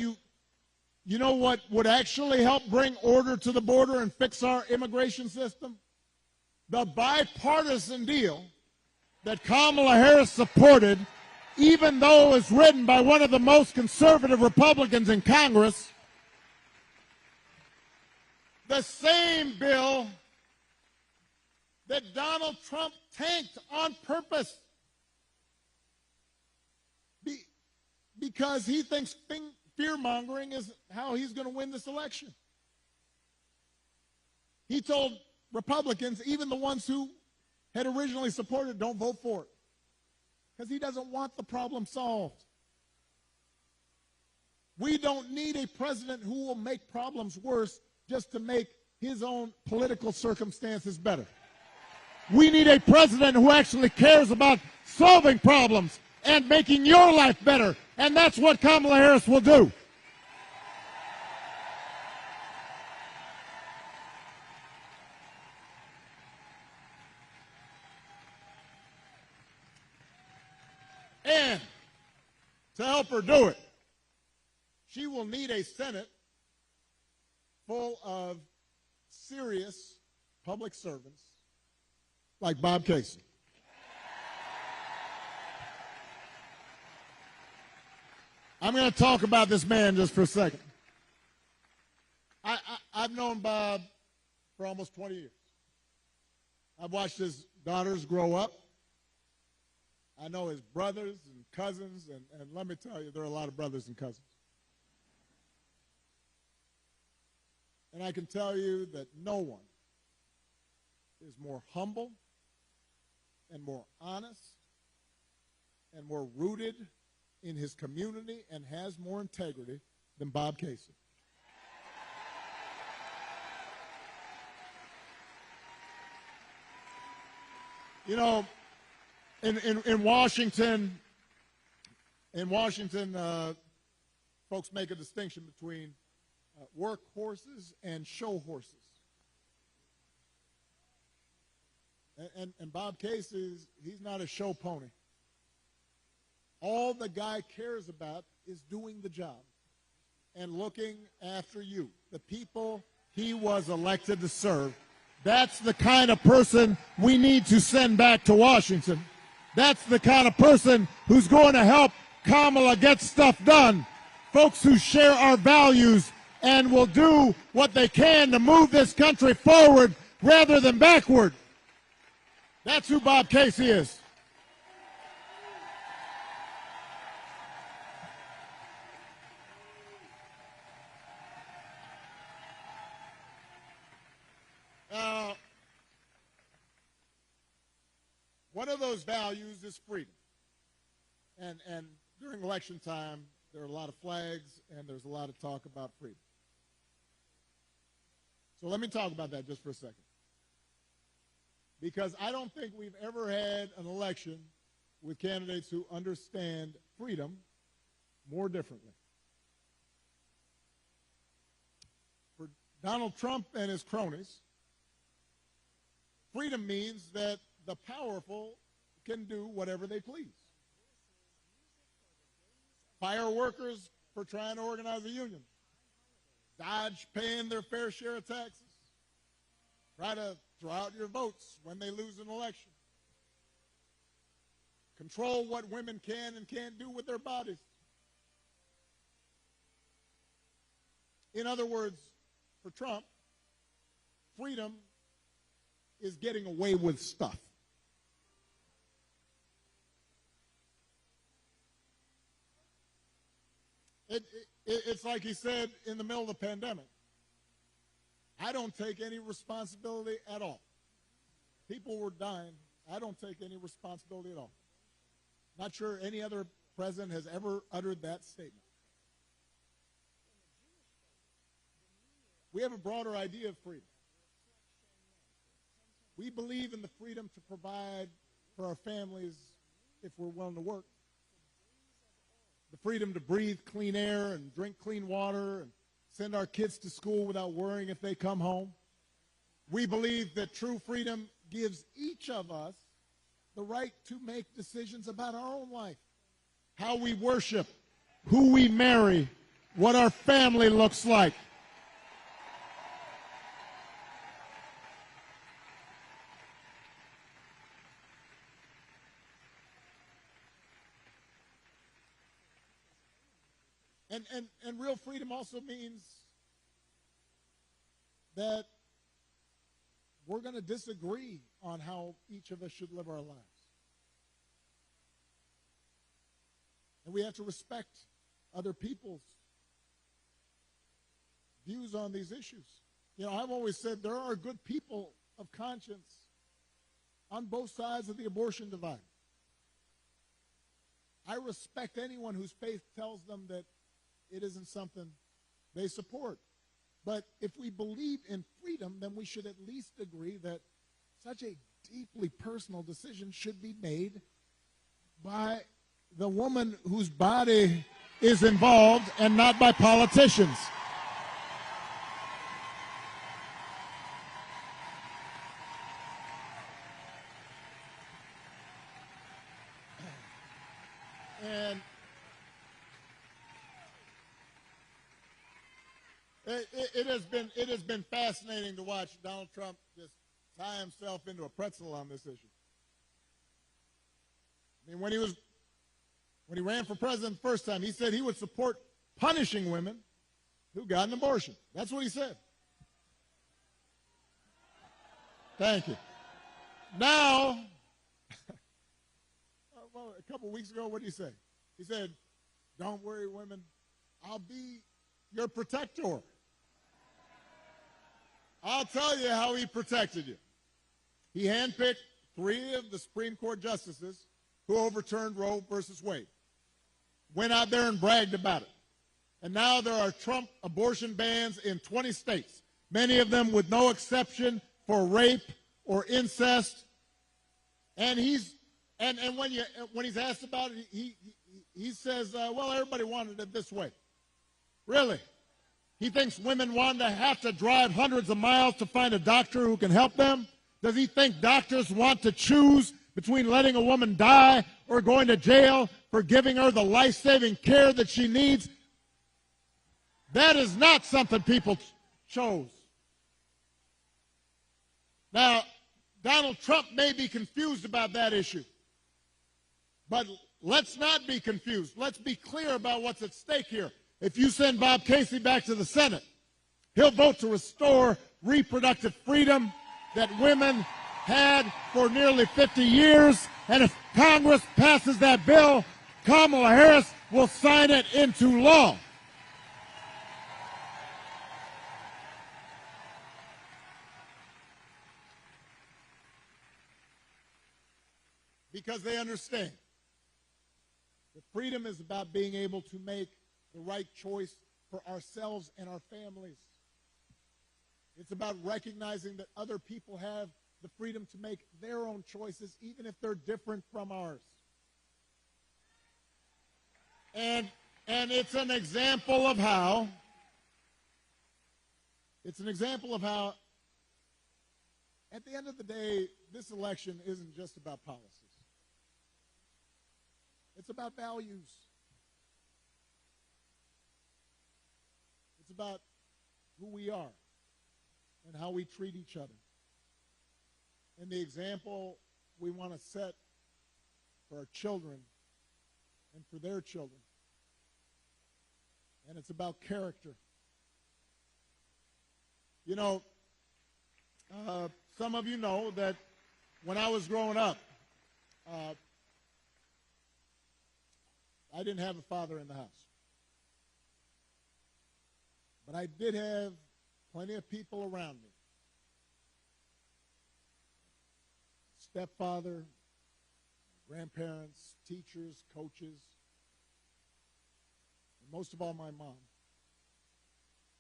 [SPEAKER 7] would actually help bring order to the border and fix our immigration system? The bipartisan deal that Kamala Harris supported, even though it was written by one of the most conservative Republicans in Congress, the same bill that Donald Trump tanked on purpose because he thinks fear-mongering is how he's going to win this election. He told Republicans, even the ones who had originally supported, don't vote for it, because he doesn't want the problem solved. We don't need a president who will make problems worse just to make his own political circumstances better. We need a president who actually cares about solving problems and making your life better, and that's what Kamala Harris will do. And to help her do it, she will need a Senate full of serious public servants like Bob Casey. I'm going to talk about this man just for a second. I've known Bob for almost 20 years. I've watched his daughters grow up. I know his brothers and cousins, and let me tell you, there are a lot of brothers and cousins. And I can tell you that no one is more humble and more honest and more rooted in his community and has more integrity than Bob Casey. You know, in Washington, folks make a distinction between work horses and show horses. And Bob Casey, he's not a show pony. All the guy cares about is doing the job and looking after you, the people he was elected to serve. That's the kind of person we need to send back to Washington. That's the kind of person who's going to help Kamala get stuff done. Folks who share our values and will do what they can to move this country forward rather than backward. That's who Bob Casey is. One of those values is freedom. And during election time, there are a lot of flags and there's a lot of talk about freedom. So let me talk about that just for a second. Because I don't think we've ever had an election with candidates who understand freedom more differently. For Donald Trump and his cronies, freedom means that the powerful can do whatever they please. Fire workers for trying to organize a union. Dodge paying their fair share of taxes. Try to throw out your votes when they lose an election. Control what women can and can't do with their bodies. In other words, for Trump, freedom is getting away with stuff. It's like he said in the middle of the pandemic. I don't take any responsibility at all. People were dying. I don't take any responsibility at all. Not sure any other president has ever uttered that statement. We have a broader idea of freedom. We believe in the freedom to provide for our families if we're willing to work. The freedom to breathe clean air and drink clean water and send our kids to school without worrying if they come home. We believe that true freedom gives each of us the right to make decisions about our own life, how we worship, who we marry, what our family looks like. And real freedom also means that we're going to disagree on how each of us should live our lives. And we have to respect other people's views on these issues. You know, I've always said there are good people of conscience on both sides of the abortion divide. I respect anyone whose faith tells them that it isn't something they support. But if we believe in freedom, then we should at least agree that such a deeply personal decision should be made by the woman whose body is involved and not by politicians. And it has been fascinating to watch Donald Trump just tie himself into a pretzel on this issue. I mean, when he ran for president the first time, he said he would support punishing women who got an abortion. That's what he said. Thank you. Now, well, a couple weeks ago, what did he say? He said, "Don't worry, women, I'll be your protector. I'll tell you how he protected you." He handpicked 3 of the Supreme Court justices who overturned Roe versus Wade. Went out there and bragged about it. And now there are Trump abortion bans in 20 states, many of them with no exception for rape or incest. And when he's asked about it, he says, well, everybody wanted it this way. Really? He thinks women want to have to drive hundreds of miles to find a doctor who can help them? Does he think doctors want to choose between letting a woman die or going to jail for giving her the life-saving care that she needs? That is not something people chose. Now, Donald Trump may be confused about that issue. But let's not be confused. Let's be clear about what's at stake here. If you send Bob Casey back to the Senate, he'll vote to restore reproductive freedom that women had for nearly 50 years. And if Congress passes that bill, Kamala Harris will sign it into law. Because they understand that freedom is about being able to make the right choice for ourselves and our families. It's about recognizing that other people have the freedom to make their own choices, even if they're different from ours. And it's an example of how, at the end of the day, this election isn't just about policies. It's about values. It's about who we are and how we treat each other. And the example we want to set for our children and for their children. And it's about character. You know, some of you know that when I was growing up, I didn't have a father in the house. But I did have plenty of people around me. Stepfather, grandparents, teachers, coaches, and most of all my mom,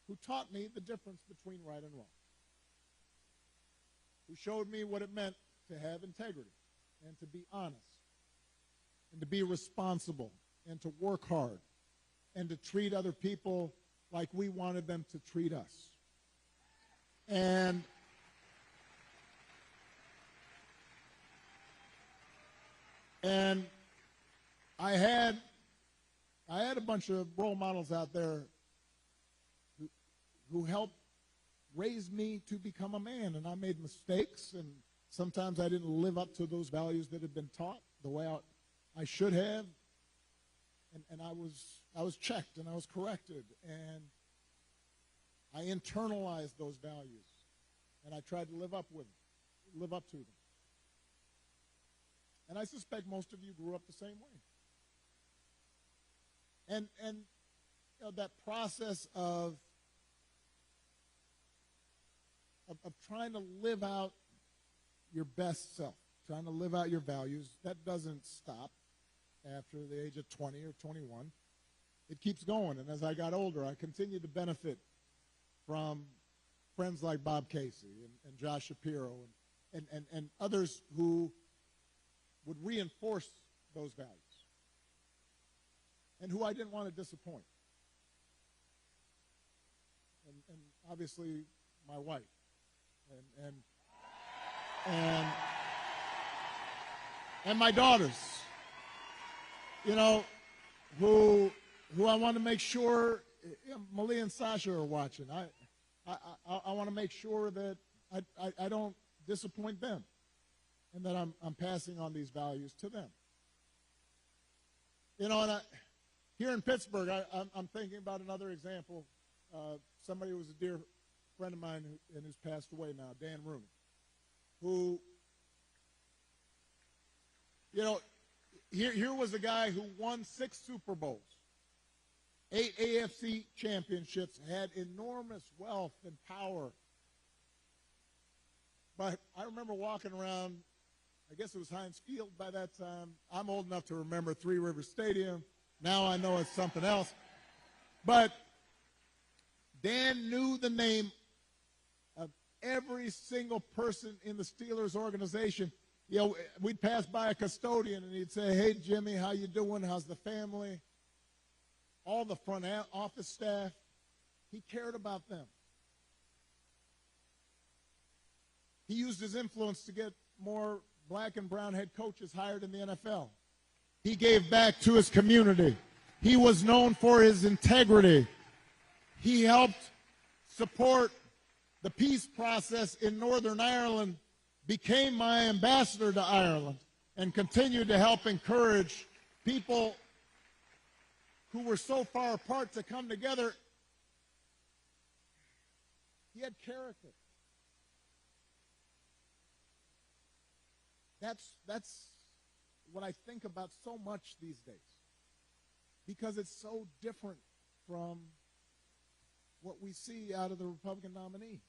[SPEAKER 7] who taught me the difference between right and wrong, who showed me what it meant to have integrity and to be honest and to be responsible and to work hard and to treat other people like we wanted them to treat us. And I had a bunch of role models out there who helped raise me to become a man, and I made mistakes, and sometimes I didn't live up to those values that had been taught the way I should have, and I was checked and I was corrected, and I internalized those values, and I tried to live up to them. And I suspect most of you grew up the same way. And you know, that process of trying to live out your best self, trying to live out your values, that doesn't stop after the age of 20 or 21. It keeps going. And as I got older, I continued to benefit from friends like Bob Casey and Josh Shapiro and others who would reinforce those values and who I didn't want to disappoint. And obviously my wife and my daughters, you know, who I want to make sure, you know, Malia and Sasha are watching. I want to make sure that I don't disappoint them, and that I'm passing on these values to them. You know, and here in Pittsburgh, I'm thinking about another example. Somebody who was a dear friend of mine and who's passed away now, Dan Rooney, who, you know, here was a guy who won 6 Super Bowls, 8 AFC championships, had enormous wealth and power. But I remember walking around, I guess it was Heinz Field by that time. I'm old enough to remember Three Rivers Stadium. Now I know it's something else. But Dan knew the name of every single person in the Steelers organization. You know, we'd pass by a custodian and he'd say, "Hey, Jimmy, how you doing? How's the family?" All the front office staff, he cared about them. He used his influence to get more black and brown head coaches hired in the NFL. He gave back to his community. He was known for his integrity. He helped support the peace process in Northern Ireland, became my ambassador to Ireland, and continued to help encourage people who were so far apart to come together. He had character. That's what I think about so much these days, because it's so different from what we see out of the Republican nominee.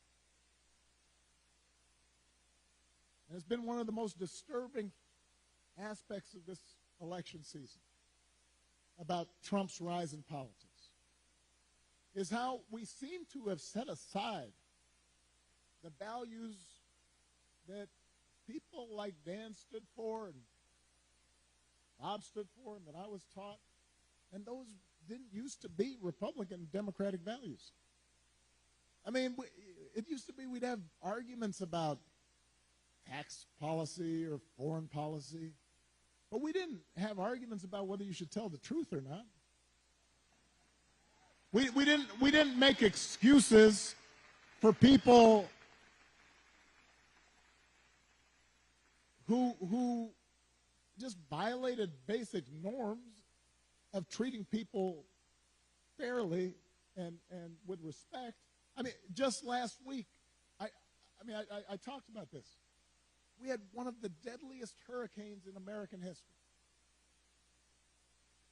[SPEAKER 7] And it's been one of the most disturbing aspects of this election season about Trump's rise in politics, is how we seem to have set aside the values that people like Dan stood for and Bob stood for and that I was taught, and those didn't used to be Republican Democratic values. I mean, it used to be we'd have arguments about tax policy or foreign policy, but we didn't have arguments about whether you should tell the truth or not. We didn't make excuses for people who just violated basic norms of treating people fairly and with respect. I mean, just last week, I talked about this. We had one of the deadliest hurricanes in American history.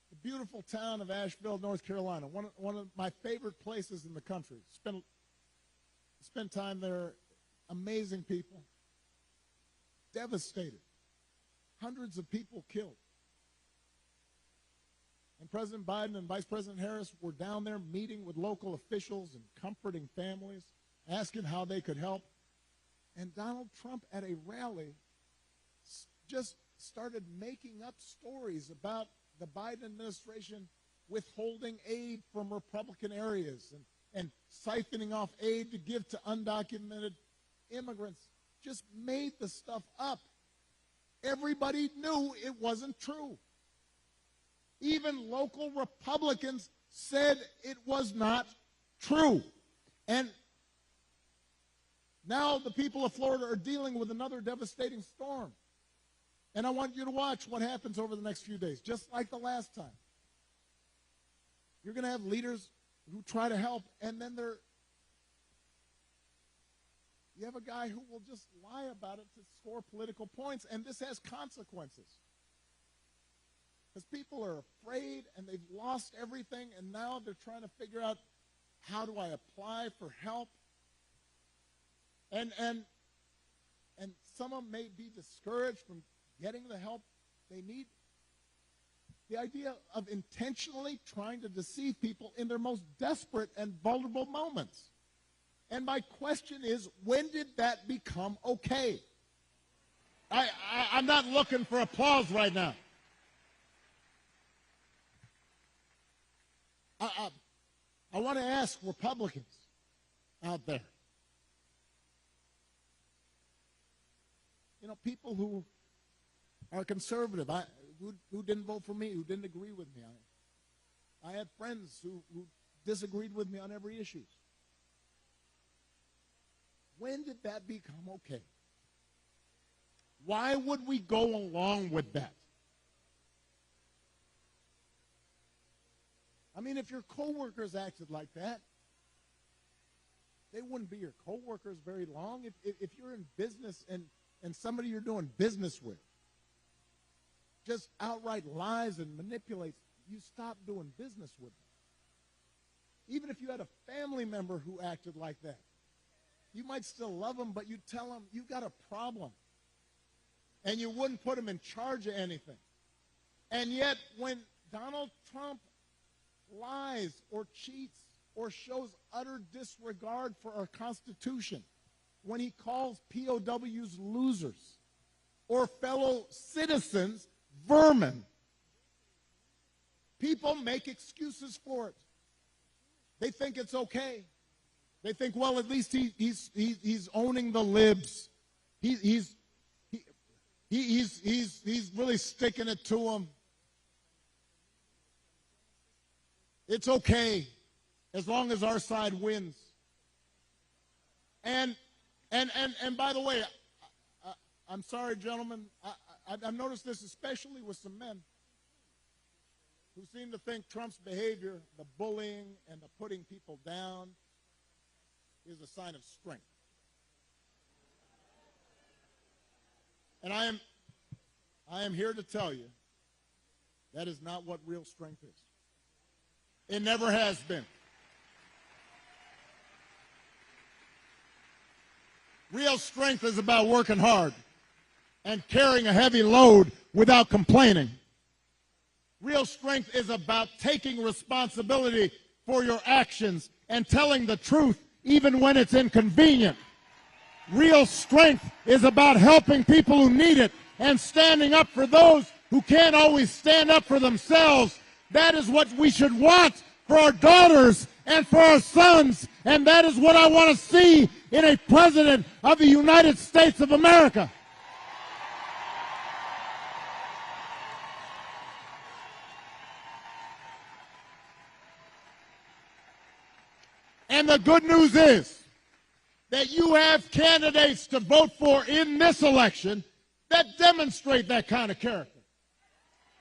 [SPEAKER 7] The beautiful town of Asheville, North Carolina, one of my favorite places in the country. Spent time there, amazing people, devastated, hundreds of people killed. And President Biden and Vice President Harris were down there meeting with local officials and comforting families, asking how they could help. And Donald Trump at a rally just started making up stories about the Biden administration withholding aid from Republican areas and siphoning off aid to give to undocumented immigrants. Just made the stuff up. Everybody knew it wasn't true. Even local Republicans said it was not true. And now the people of Florida are dealing with another devastating storm. And I want you to watch what happens over the next few days, just like the last time. You're going to have leaders who try to help, and then you have a guy who will just lie about it to score political points, and this has consequences. Because people are afraid, and they've lost everything, and now they're trying to figure out, how do I apply for help? And some of them may be discouraged from getting the help they need. The idea of intentionally trying to deceive people in their most desperate and vulnerable moments. And my question is, when did that become okay? I'm not looking for applause right now. I want to ask Republicans out there, people who are conservative, who didn't vote for me, who didn't agree with me on it. I had friends who disagreed with me on every issue. When did that become okay? Why would we go along with that? I mean, if your coworkers acted like that, they wouldn't be your coworkers very long. If you're in business and somebody you're doing business with just outright lies and manipulates, you stop doing business with them. Even if you had a family member who acted like that, you might still love them, but you tell them you got a problem. And you wouldn't put them in charge of anything. And yet, when Donald Trump lies or cheats or shows utter disregard for our Constitution, when he calls POWs losers or fellow citizens vermin, people make excuses for it. They think it's okay. They think, well, at least he's owning the libs. He's really sticking it to them. It's okay as long as our side wins. And by the way, I'm sorry, gentlemen, I've noticed this especially with some men who seem to think Trump's behavior, the bullying and the putting people down, is a sign of strength. And I am here to tell you that is not what real strength is. It never has been. Real strength is about working hard and carrying a heavy load without complaining. Real strength is about taking responsibility for your actions and telling the truth even when it's inconvenient. Real strength is about helping people who need it and standing up for those who can't always stand up for themselves. That is what we should want for our daughters and for our sons, and that is what I want to see in a president of the United States of America. And the good news is that you have candidates to vote for in this election that demonstrate that kind of character,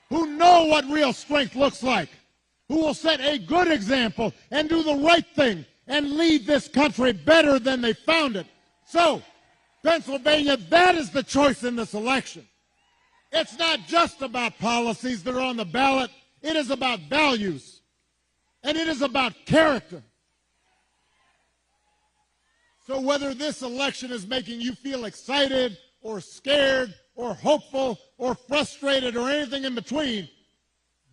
[SPEAKER 7] who know what real strength looks like, who will set a good example and do the right thing and lead this country better than they found it. So, Pennsylvania, that is the choice in this election. It's not just about policies that are on the ballot. It is about values, and it is about character. So whether this election is making you feel excited or scared or hopeful or frustrated or anything in between,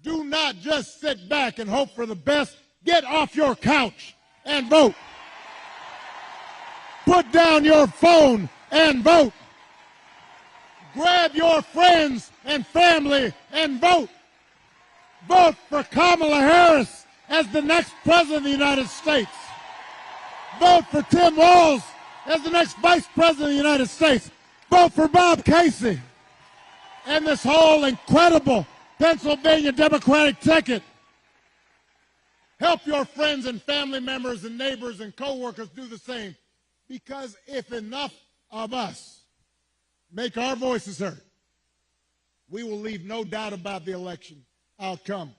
[SPEAKER 7] do not just sit back and hope for the best. Get off your couch and vote. Put down your phone and vote. Grab your friends and family and vote. Vote for Kamala Harris as the next president of the United States. Vote for Tim Walz as the next vice president of the United States. Vote for Bob Casey and this whole incredible Pennsylvania Democratic ticket. Help your friends and family members and neighbors and co-workers do the same, because if enough of us make our voices heard, we will leave no doubt about the election outcome.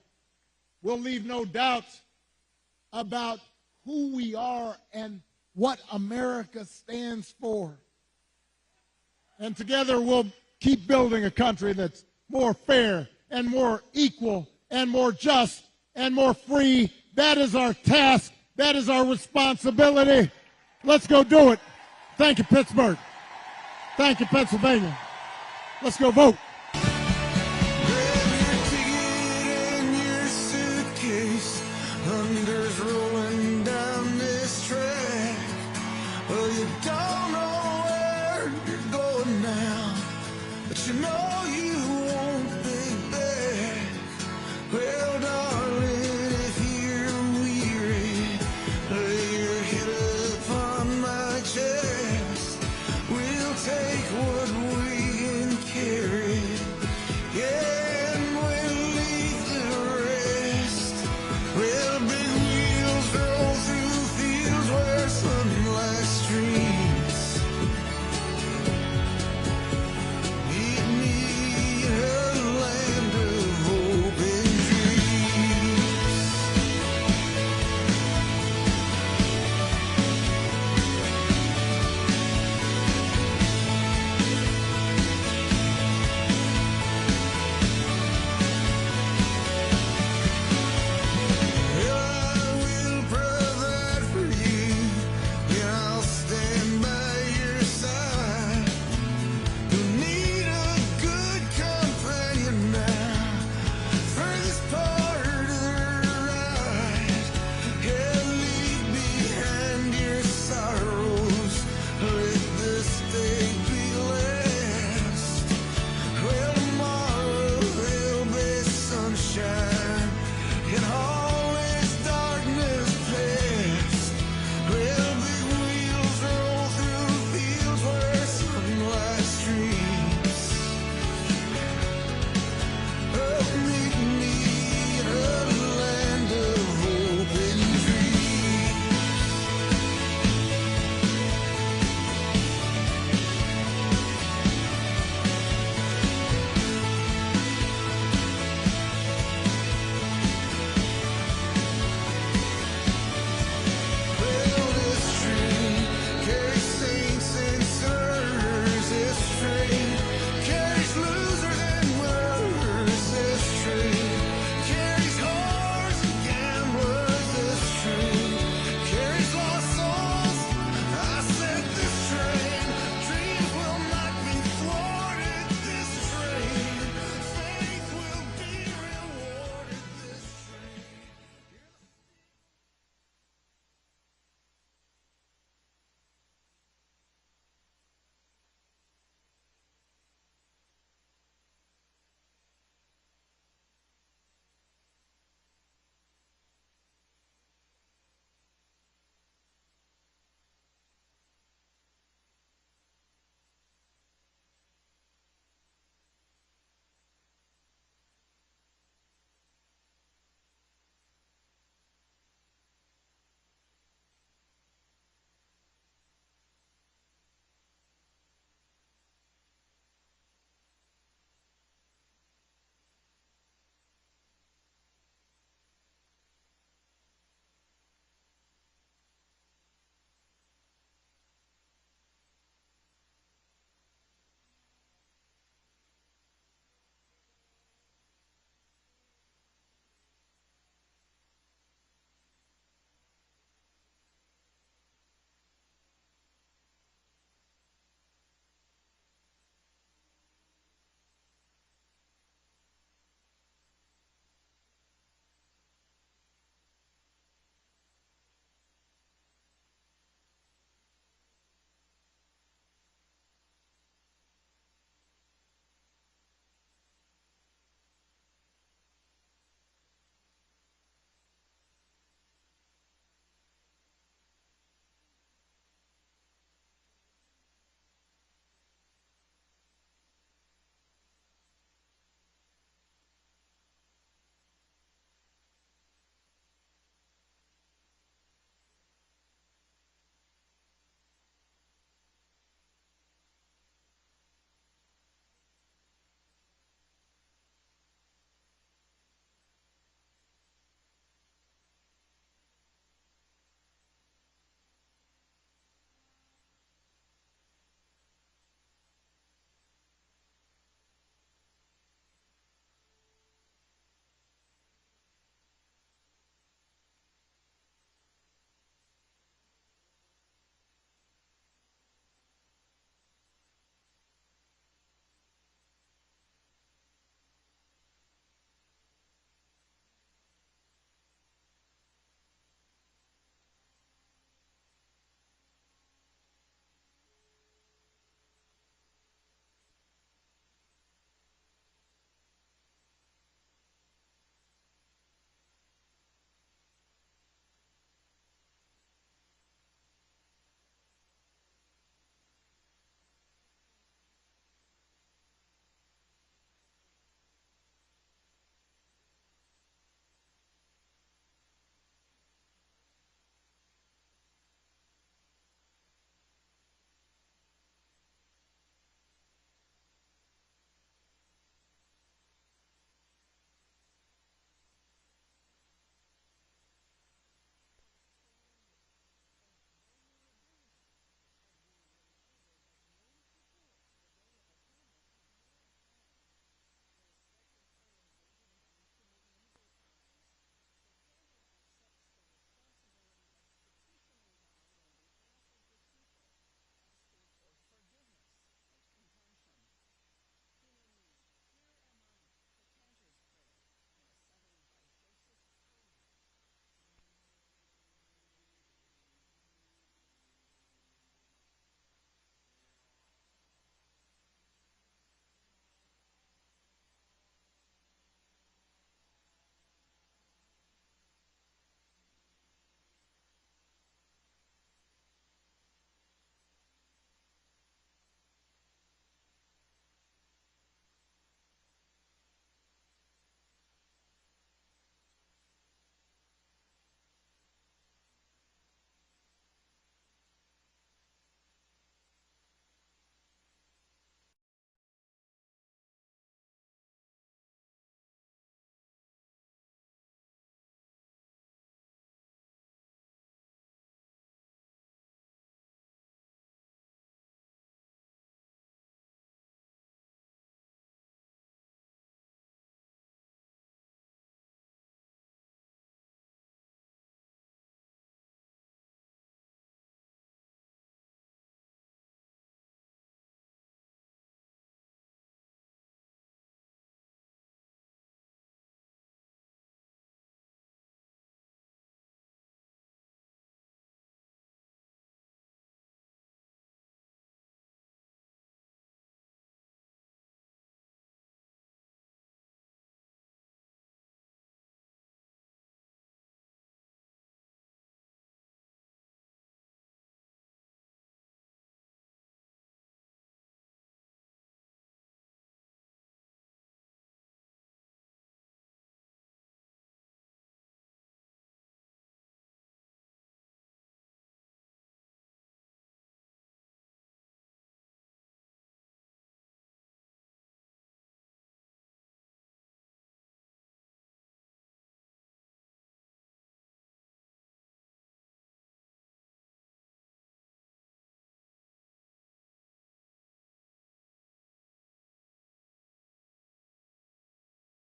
[SPEAKER 7] We'll leave no doubt about who we are and what America stands for. And together we'll keep building a country that's more fair and more equal and more just and more free. That is our task. That is our responsibility. Let's go do it. Thank you, Pittsburgh. Thank you, Pennsylvania. Let's go vote.